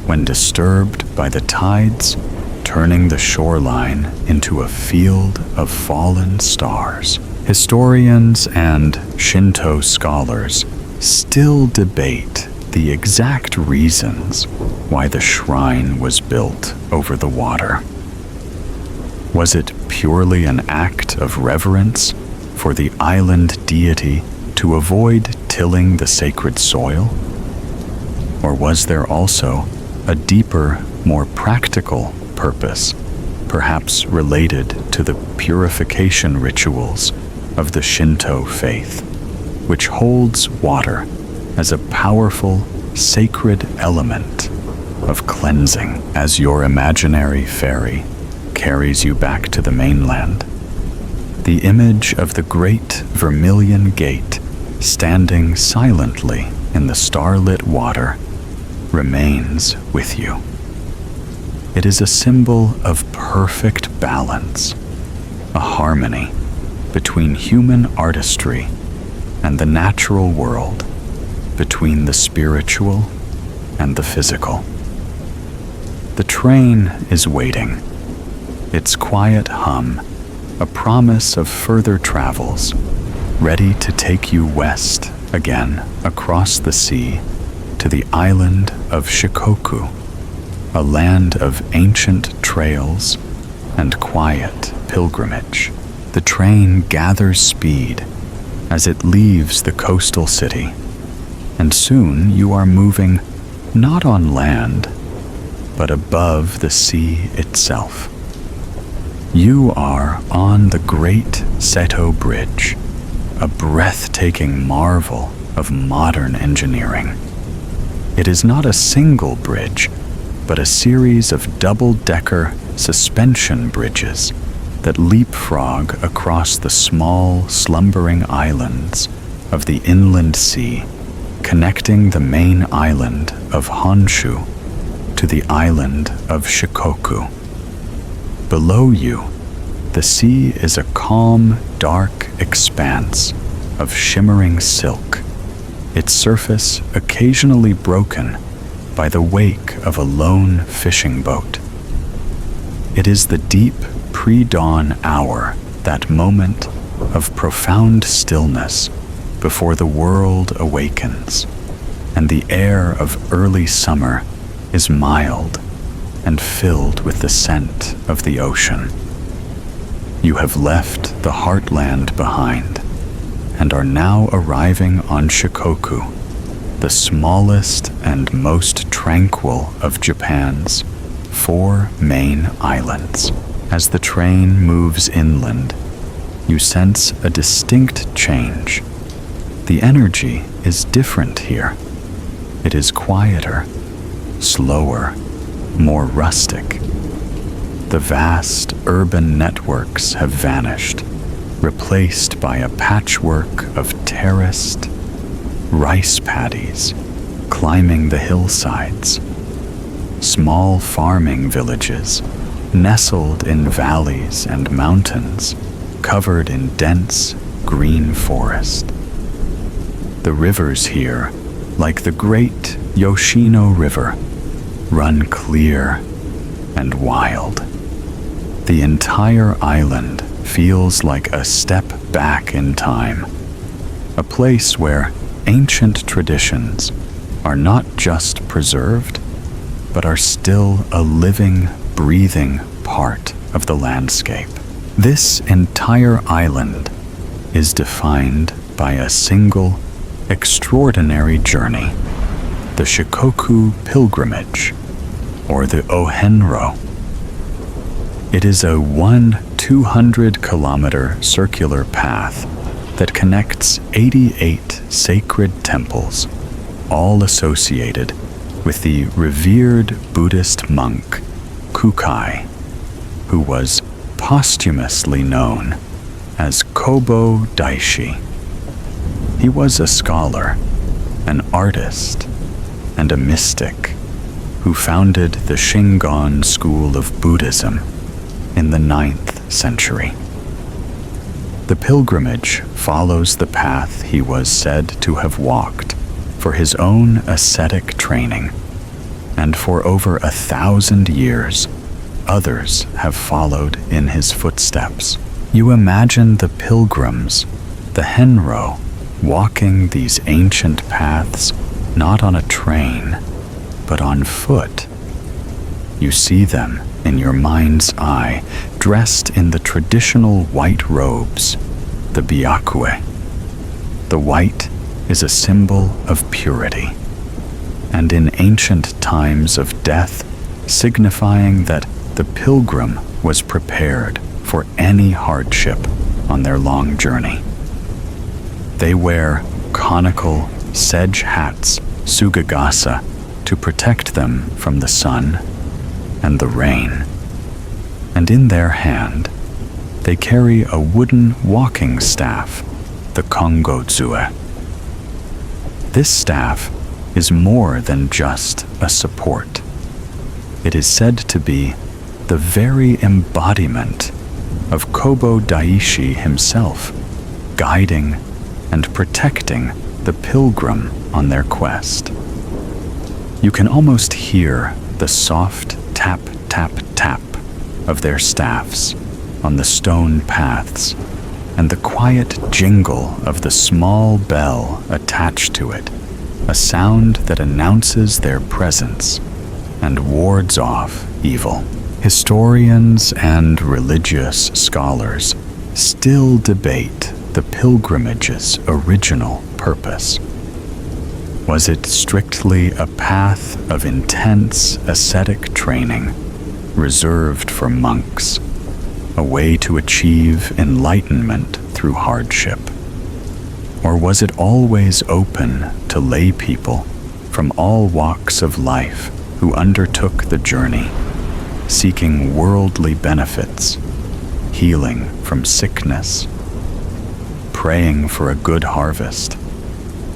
when disturbed by the tides, turning the shoreline into a field of fallen stars. Historians and Shinto scholars still debate the exact reasons why the shrine was built over the water. Was it purely an act of reverence for the island deity to avoid tilling the sacred soil? Or was there also a deeper, more practical purpose, perhaps related to the purification rituals of the Shinto faith, which holds water as a powerful, sacred element of cleansing? As your imaginary ferry carries you back to the mainland, the image of the great Vermilion Gate standing silently in the starlit water remains with you. It is a symbol of perfect balance, a harmony between human artistry and the natural world, between the spiritual and the physical. The train is waiting, its quiet hum a promise of further travels, ready to take you west again across the sea to the island of Shikoku, a land of ancient trails and quiet pilgrimage. The train gathers speed as it leaves the coastal city, and soon you are moving not on land, but above the sea itself. You are on the Great Seto Bridge, a breathtaking marvel of modern engineering. It is not a single bridge, but a series of double-decker suspension bridges that leapfrog across the small, slumbering islands of the inland sea, connecting the main island of Honshu to the island of Shikoku. Below you, the sea is a calm, dark expanse of shimmering silk, its surface occasionally broken by the wake of a lone fishing boat. It is the deep pre-dawn hour, that moment of profound stillness before the world awakens, and the air of early summer is mild and filled with the scent of the ocean. You have left the heartland behind and are now arriving on Shikoku, the smallest and most tranquil of Japan's 4 main islands. As the train moves inland, you sense a distinct change. The energy is different here. It is quieter, slower, more rustic. The vast urban networks have vanished, replaced by a patchwork of terraced rice paddies climbing the hillsides. Small farming villages nestled in valleys and mountains covered in dense green forest. The rivers here, like the great Yoshino River, run clear and wild. The entire island feels like a step back in time, a place where ancient traditions are not just preserved, but are still a living, breathing part of the landscape. This entire island is defined by a single, extraordinary journey, the Shikoku Pilgrimage, or the Ohenro. It is a 200-kilometer circular path that connects 88 sacred temples, all associated with the revered Buddhist monk Kukai, who was posthumously known as Kobo Daishi. He was a scholar, an artist, and a mystic who founded the Shingon school of Buddhism in the 9th century. The pilgrimage follows the path he was said to have walked for his own ascetic training, and for over 1,000 years, others have followed in his footsteps. You imagine the pilgrims, the Henro, walking these ancient paths not on a train, but on foot. You see them in your mind's eye, dressed in the traditional white robes, the byakue. The white is a symbol of purity, and in ancient times of death, signifying that the pilgrim was prepared for any hardship on their long journey. They wear conical sedge hats, sugagasa, to protect them from the sun and the rain. And in their hand, they carry a wooden walking staff, the kongodzue. This staff is more than just a support. It is said to be the very embodiment of Kobo Daishi himself, guiding and protecting the pilgrim on their quest. You can almost hear the soft tap, tap, tap of their staffs on the stone paths, and the quiet jingle of the small bell attached to it, a sound that announces their presence and wards off evil. Historians and religious scholars still debate the pilgrimage's original purpose. Was it strictly a path of intense ascetic training, reserved for monks, a way to achieve enlightenment through hardship? Or was it always open to lay people from all walks of life who undertook the journey, seeking worldly benefits, healing from sickness, praying for a good harvest,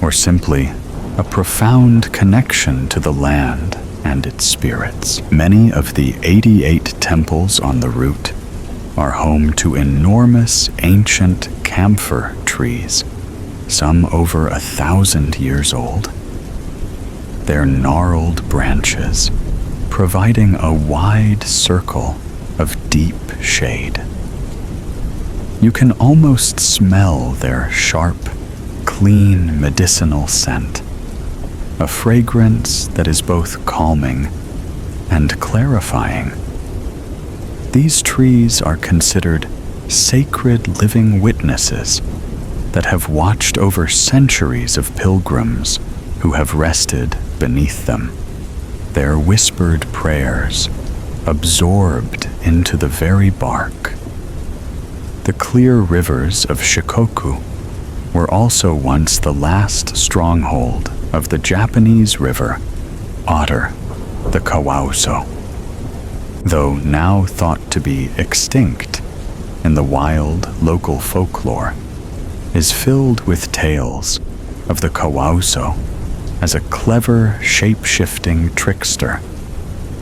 or simply a profound connection to the land and its spirits? Many of the 88 temples on the route are home to enormous ancient camphor trees, some over 1,000 years old. Their gnarled branches providing a wide circle of deep shade. You can almost smell their sharp, clean medicinal scent, a fragrance that is both calming and clarifying. These trees are considered sacred living witnesses that have watched over centuries of pilgrims who have rested beneath them, their whispered prayers absorbed into the very bark. The clear rivers of Shikoku were also once the last stronghold of the Japanese river otter, the Kawaso. Though now thought to be extinct in the wild local folklore, is filled with tales of the Kawaso as a clever shape-shifting trickster,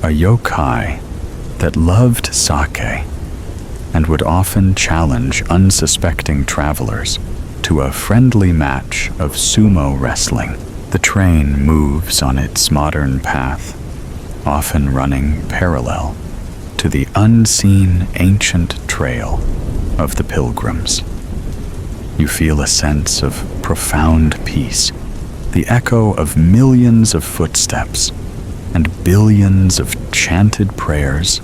a yokai that loved sake and would often challenge unsuspecting travelers to a friendly match of sumo wrestling. The train moves on its modern path, often running parallel to the unseen ancient trail of the pilgrims. You feel a sense of profound peace, the echo of millions of footsteps and billions of chanted prayers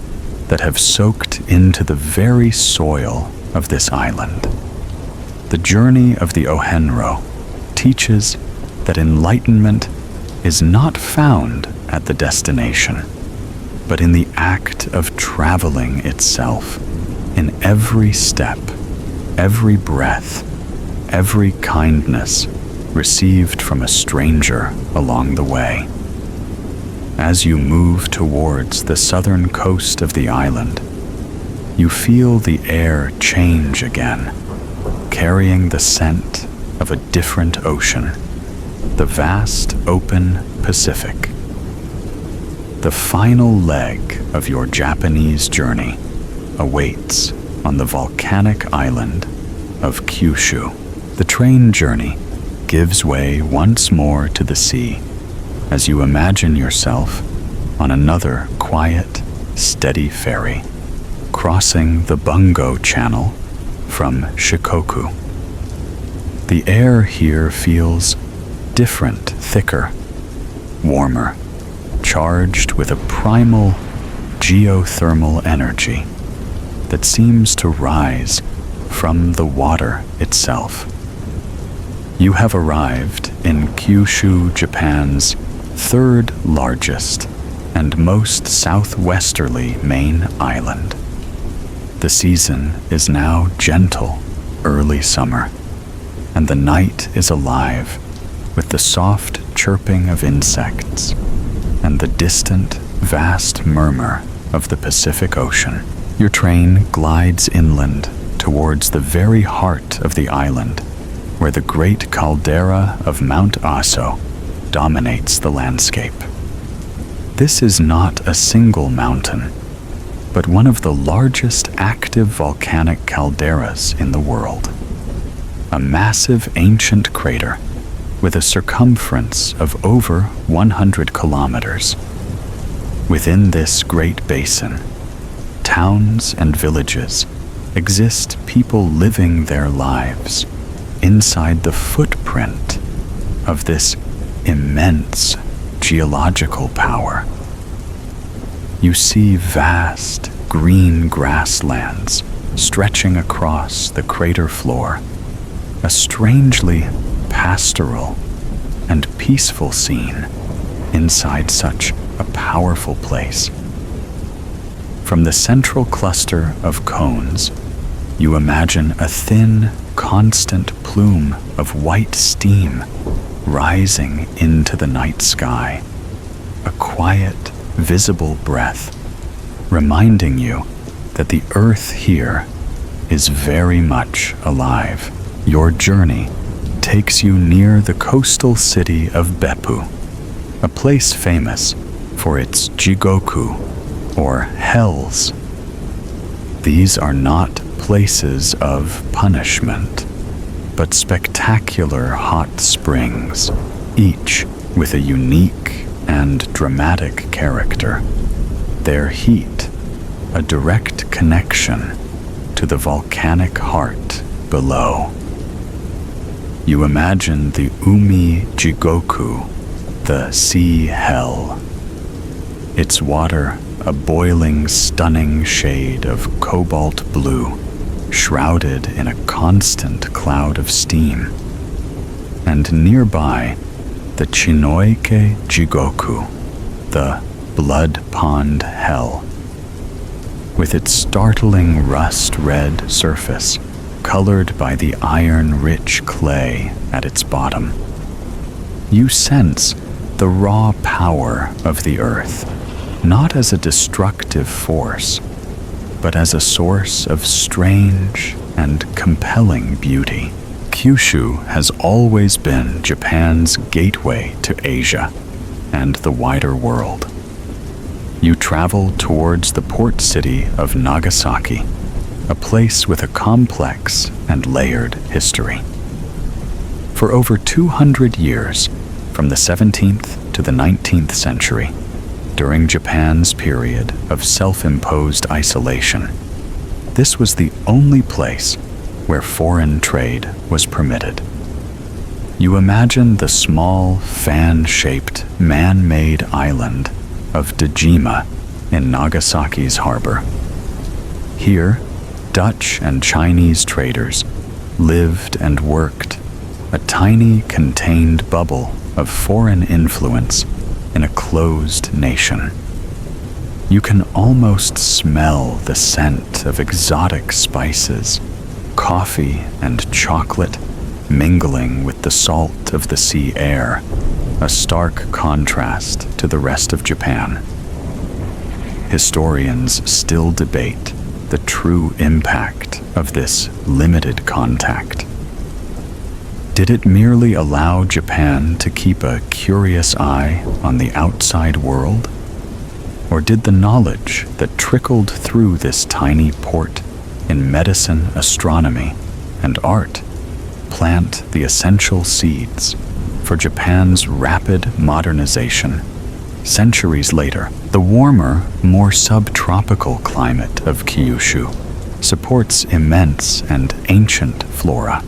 that have soaked into the very soil of this island. The journey of the Ohenro teaches that enlightenment is not found at the destination, but in the act of traveling itself, in every step, every breath, every kindness received from a stranger along the way. As you move towards the southern coast of the island, you feel the air change again, carrying the scent of a different ocean, the vast open Pacific. The final leg of your Japanese journey awaits on the volcanic island of Kyushu. The train journey gives way once more to the sea as you imagine yourself on another quiet, steady ferry, crossing the Bungo Channel from Shikoku. The air here feels different, thicker, warmer, charged with a primal geothermal energy that seems to rise from the water itself. You have arrived in Kyushu, Japan's third largest and most southwesterly main island. The season is now gentle, early summer, and the night is alive with the soft chirping of insects and the distant, vast murmur of the Pacific Ocean. Your train glides inland towards the very heart of the island, where the great caldera of Mount Aso dominates the landscape. This is not a single mountain, but one of the largest active volcanic calderas in the world. A massive ancient crater with a circumference of over 100 kilometers. Within this great basin, towns and villages exist, people living their lives inside the footprint of this immense geological power. You see vast green grasslands stretching across the crater floor, a strangely pastoral and peaceful scene inside such a powerful place. From the central cluster of cones, you imagine a thin, constant plume of white steam rising into the night sky, a quiet, visible breath, reminding you that the earth here is very much alive. Your journey takes you near the coastal city of Beppu, a place famous for its jigoku, or hells. These are not places of punishment, but spectacular hot springs, each with a unique and dramatic character. Their heat, a direct connection to the volcanic heart below. You imagine the Umi Jigoku, the sea hell. Its water, a boiling, stunning shade of cobalt blue, shrouded in a constant cloud of steam. And nearby, the Chinoike Jigoku, the blood pond hell, with its startling rust-red surface colored by the iron-rich clay at its bottom. You sense the raw power of the earth, not as a destructive force, but as a source of strange and compelling beauty. Kyushu has always been Japan's gateway to Asia and the wider world. You travel towards the port city of Nagasaki, a place with a complex and layered history. For over 200 years, from the 17th to the 19th century, during Japan's period of self-imposed isolation, this was the only place where foreign trade was permitted. You imagine the small, fan-shaped, man-made island of Dejima in Nagasaki's harbor. Here, Dutch and Chinese traders lived and worked, a tiny contained bubble of foreign influence in a closed nation. You can almost smell the scent of exotic spices, coffee and chocolate mingling with the salt of the sea air, a stark contrast to the rest of Japan. Historians still debate the true impact of this limited contact. Did it merely allow Japan to keep a curious eye on the outside world? Or did the knowledge that trickled through this tiny port in medicine, astronomy, and art plant the essential seeds for Japan's rapid modernization? Centuries later, the warmer, more subtropical climate of Kyushu supports immense and ancient flora.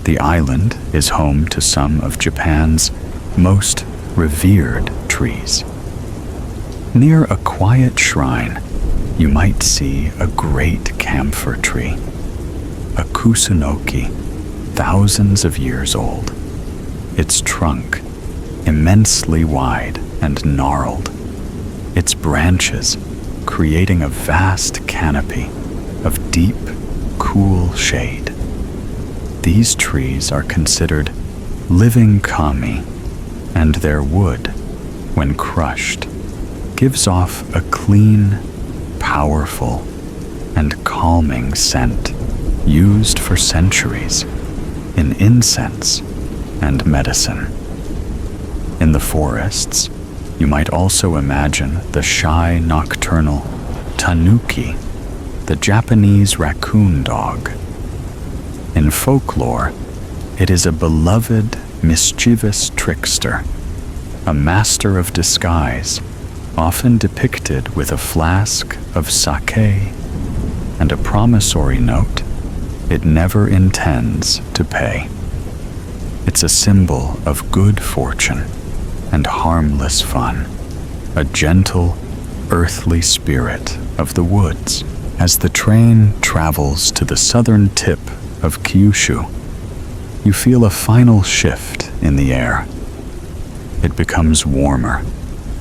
The island is home to some of Japan's most revered trees. Near a quiet shrine, you might see a great camphor tree, a kusunoki, thousands of years old. Its trunk, immensely wide and gnarled, its branches creating a vast canopy of deep, cool shade. These trees are considered living kami, and their wood, when crushed, gives off a clean, powerful, and calming scent used for centuries in incense and medicine. In the forests, you might also imagine the shy nocturnal tanuki, the Japanese raccoon dog. In folklore, it is a beloved, mischievous trickster, a master of disguise, often depicted with a flask of sake and a promissory note it never intends to pay. It's a symbol of good fortune and harmless fun, a gentle, earthly spirit of the woods. As the train travels to the southern tip of Kyushu, you feel a final shift in the air. It becomes warmer,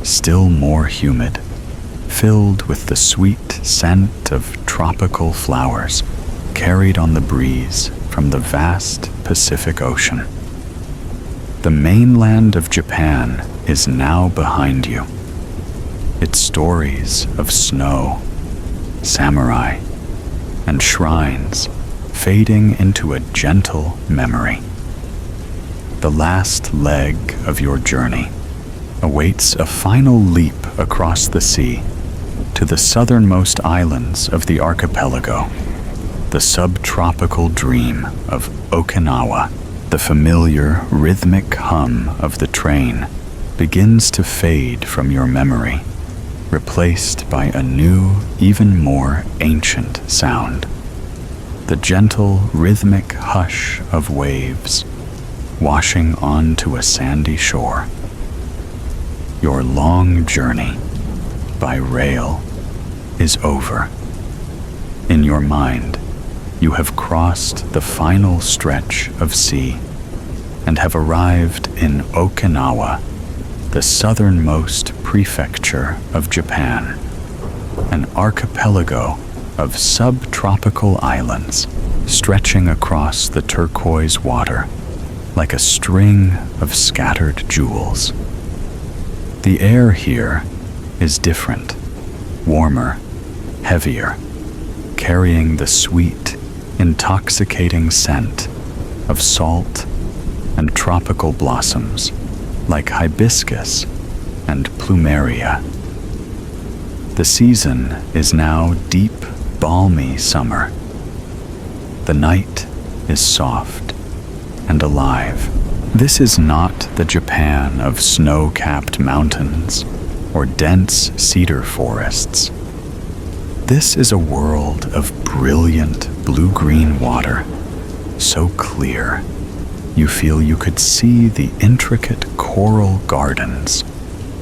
still more humid, filled with the sweet scent of tropical flowers carried on the breeze from the vast Pacific Ocean. The mainland of Japan is now behind you, its stories of snow, samurai, and shrines fading into a gentle memory. The last leg of your journey awaits a final leap across the sea to the southernmost islands of the archipelago, the subtropical dream of Okinawa. The familiar rhythmic hum of the train begins to fade from your memory, replaced by a new, even more ancient sound. The gentle, rhythmic hush of waves washing onto a sandy shore. Your long journey by rail is over. In your mind, you have crossed the final stretch of sea and have arrived in Okinawa, the southernmost prefecture of Japan, an archipelago of subtropical islands stretching across the turquoise water like a string of scattered jewels. The air here is different, warmer, heavier, carrying the sweet, intoxicating scent of salt and tropical blossoms like hibiscus and plumeria. The season is now deep, balmy summer. The night is soft and alive. This is not the Japan of snow-capped mountains or dense cedar forests. This is a world of brilliant blue-green water, so clear you feel you could see the intricate coral gardens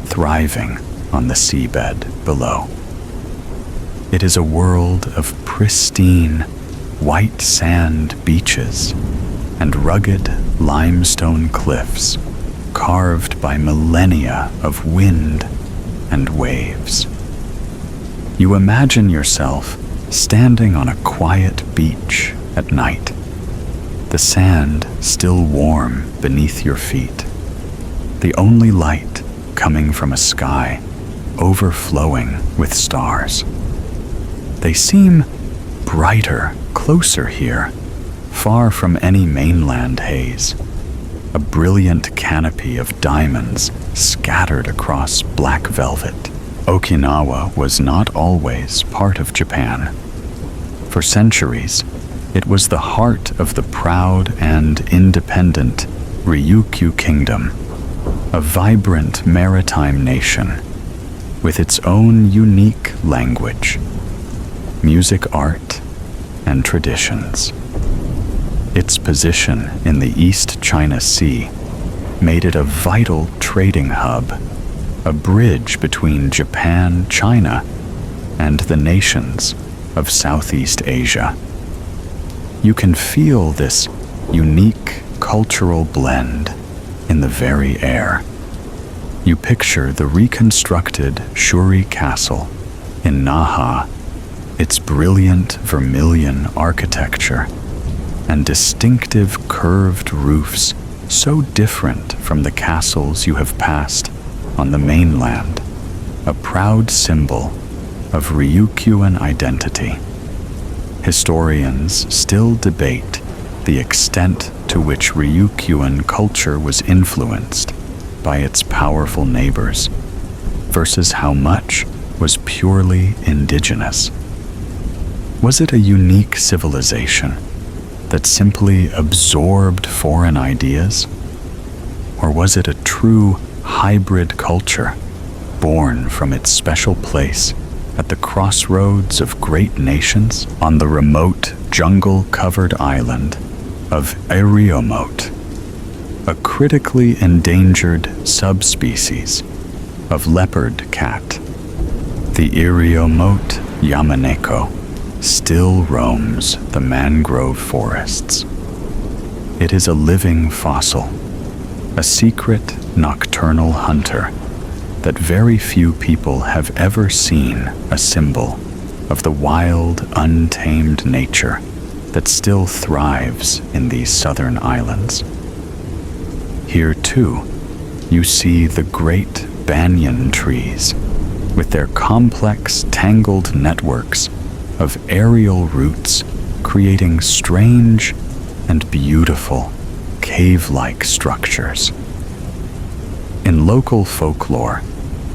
thriving on the seabed below. It is a world of pristine, white sand beaches and rugged limestone cliffs carved by millennia of wind and waves. You imagine yourself standing on a quiet beach at night, the sand still warm beneath your feet, the only light coming from a sky overflowing with stars. They seem brighter closer here, far from any mainland haze, a brilliant canopy of diamonds scattered across black velvet. Okinawa was not always part of Japan. For centuries, it was the heart of the proud and independent Ryukyu Kingdom, a vibrant maritime nation with its own unique language, music, art, and traditions. Its position in the East China Sea made it a vital trading hub, a bridge between Japan, China, and the nations of Southeast Asia. You can feel this unique cultural blend in the very air. You picture the reconstructed Shuri Castle in Naha, its brilliant vermilion architecture and distinctive curved roofs so different from the castles you have passed on the mainland, a proud symbol of Ryukyuan identity. Historians still debate the extent to which Ryukyuan culture was influenced by its powerful neighbors versus how much was purely indigenous. Was it a unique civilization that simply absorbed foreign ideas? Or was it a true hybrid culture born from its special place at the crossroads of great nations on the remote jungle-covered island of Iriomote, a critically endangered subspecies of leopard cat? The Iriomote yamaneko still roams the mangrove forests. It is a living fossil, a secret nocturnal hunter that very few people have ever seen, a symbol of the wild, untamed nature that still thrives in these southern islands. Here, too, you see the great banyan trees with their complex, tangled networks of aerial roots creating strange and beautiful cave-like structures. In local folklore,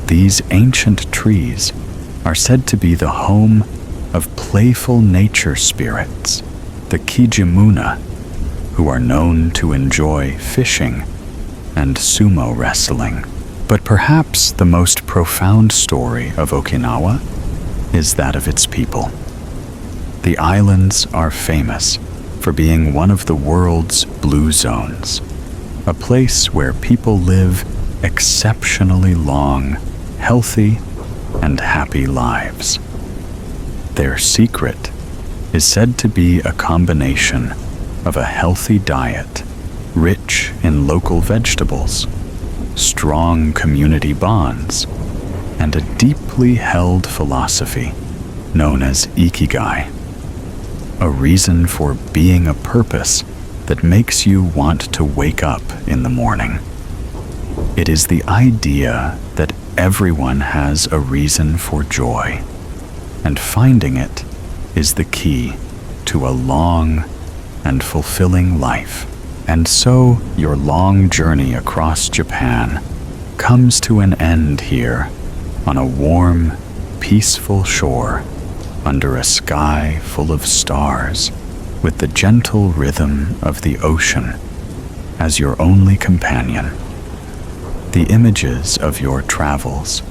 these ancient trees are said to be the home of playful nature spirits, the Kijimuna, who are known to enjoy fishing and sumo wrestling. But perhaps the most profound story of Okinawa is that of its people. The islands are famous for being one of the world's blue zones, a place where people live exceptionally long, healthy, and happy lives. Their secret is said to be a combination of a healthy diet, rich in local vegetables, strong community bonds, and a deeply held philosophy known as ikigai, a reason for being a purpose that makes you want to wake up in the morning. It is the idea that everyone has a reason for joy, and finding it is the key to a long and fulfilling life. And so your long journey across Japan comes to an end here on a warm, peaceful shore under a sky full of stars with the gentle rhythm of the ocean as your only companion. The images of your travels,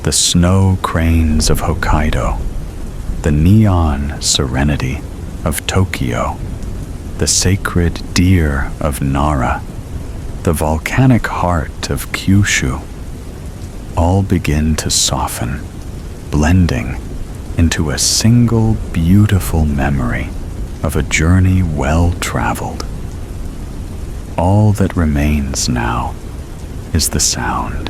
the snow cranes of Hokkaido, the neon serenity of Tokyo, the sacred deer of Nara, the volcanic heart of Kyushu, all begin to soften, blending into a single beautiful memory of a journey well traveled. All that remains now is the sound,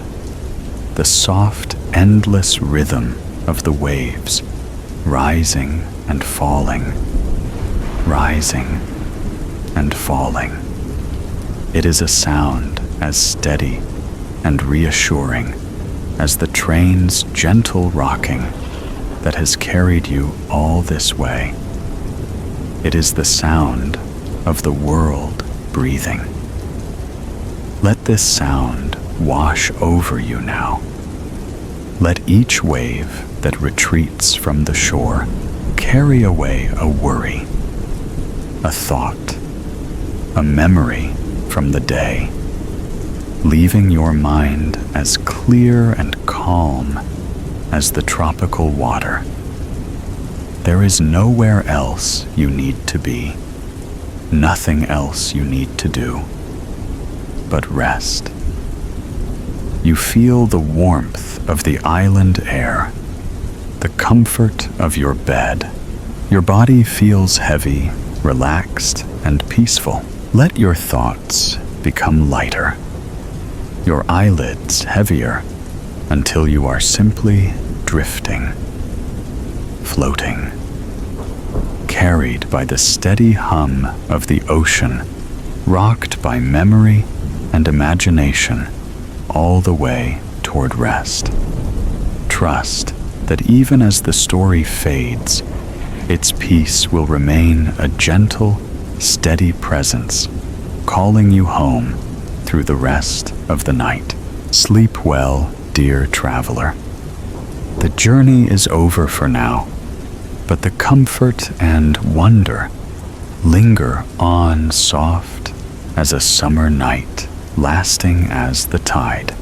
the soft, endless rhythm of the waves, rising and falling, rising and falling. It is a sound as steady and reassuring as the train's gentle rocking that has carried you all this way. It is the sound of the world breathing. Let this sound wash over you now. Let each wave that retreats from the shore carry away a worry, a thought, a memory from the day, leaving your mind as clear and calm as the tropical water. There is nowhere else you need to be, nothing else you need to do, but rest. You feel the warmth of the island air, the comfort of your bed. Your body feels heavy, relaxed, and peaceful. Let your thoughts become lighter, your eyelids heavier, until you are simply drifting, floating, carried by the steady hum of the ocean, rocked by memory and imagination all the way toward rest. Trust that even as the story fades, its peace will remain a gentle, steady presence, calling you home through the rest of the night. Sleep well, dear traveler. The journey is over for now, but the comfort and wonder linger on soft as a summer night, lasting as the tide.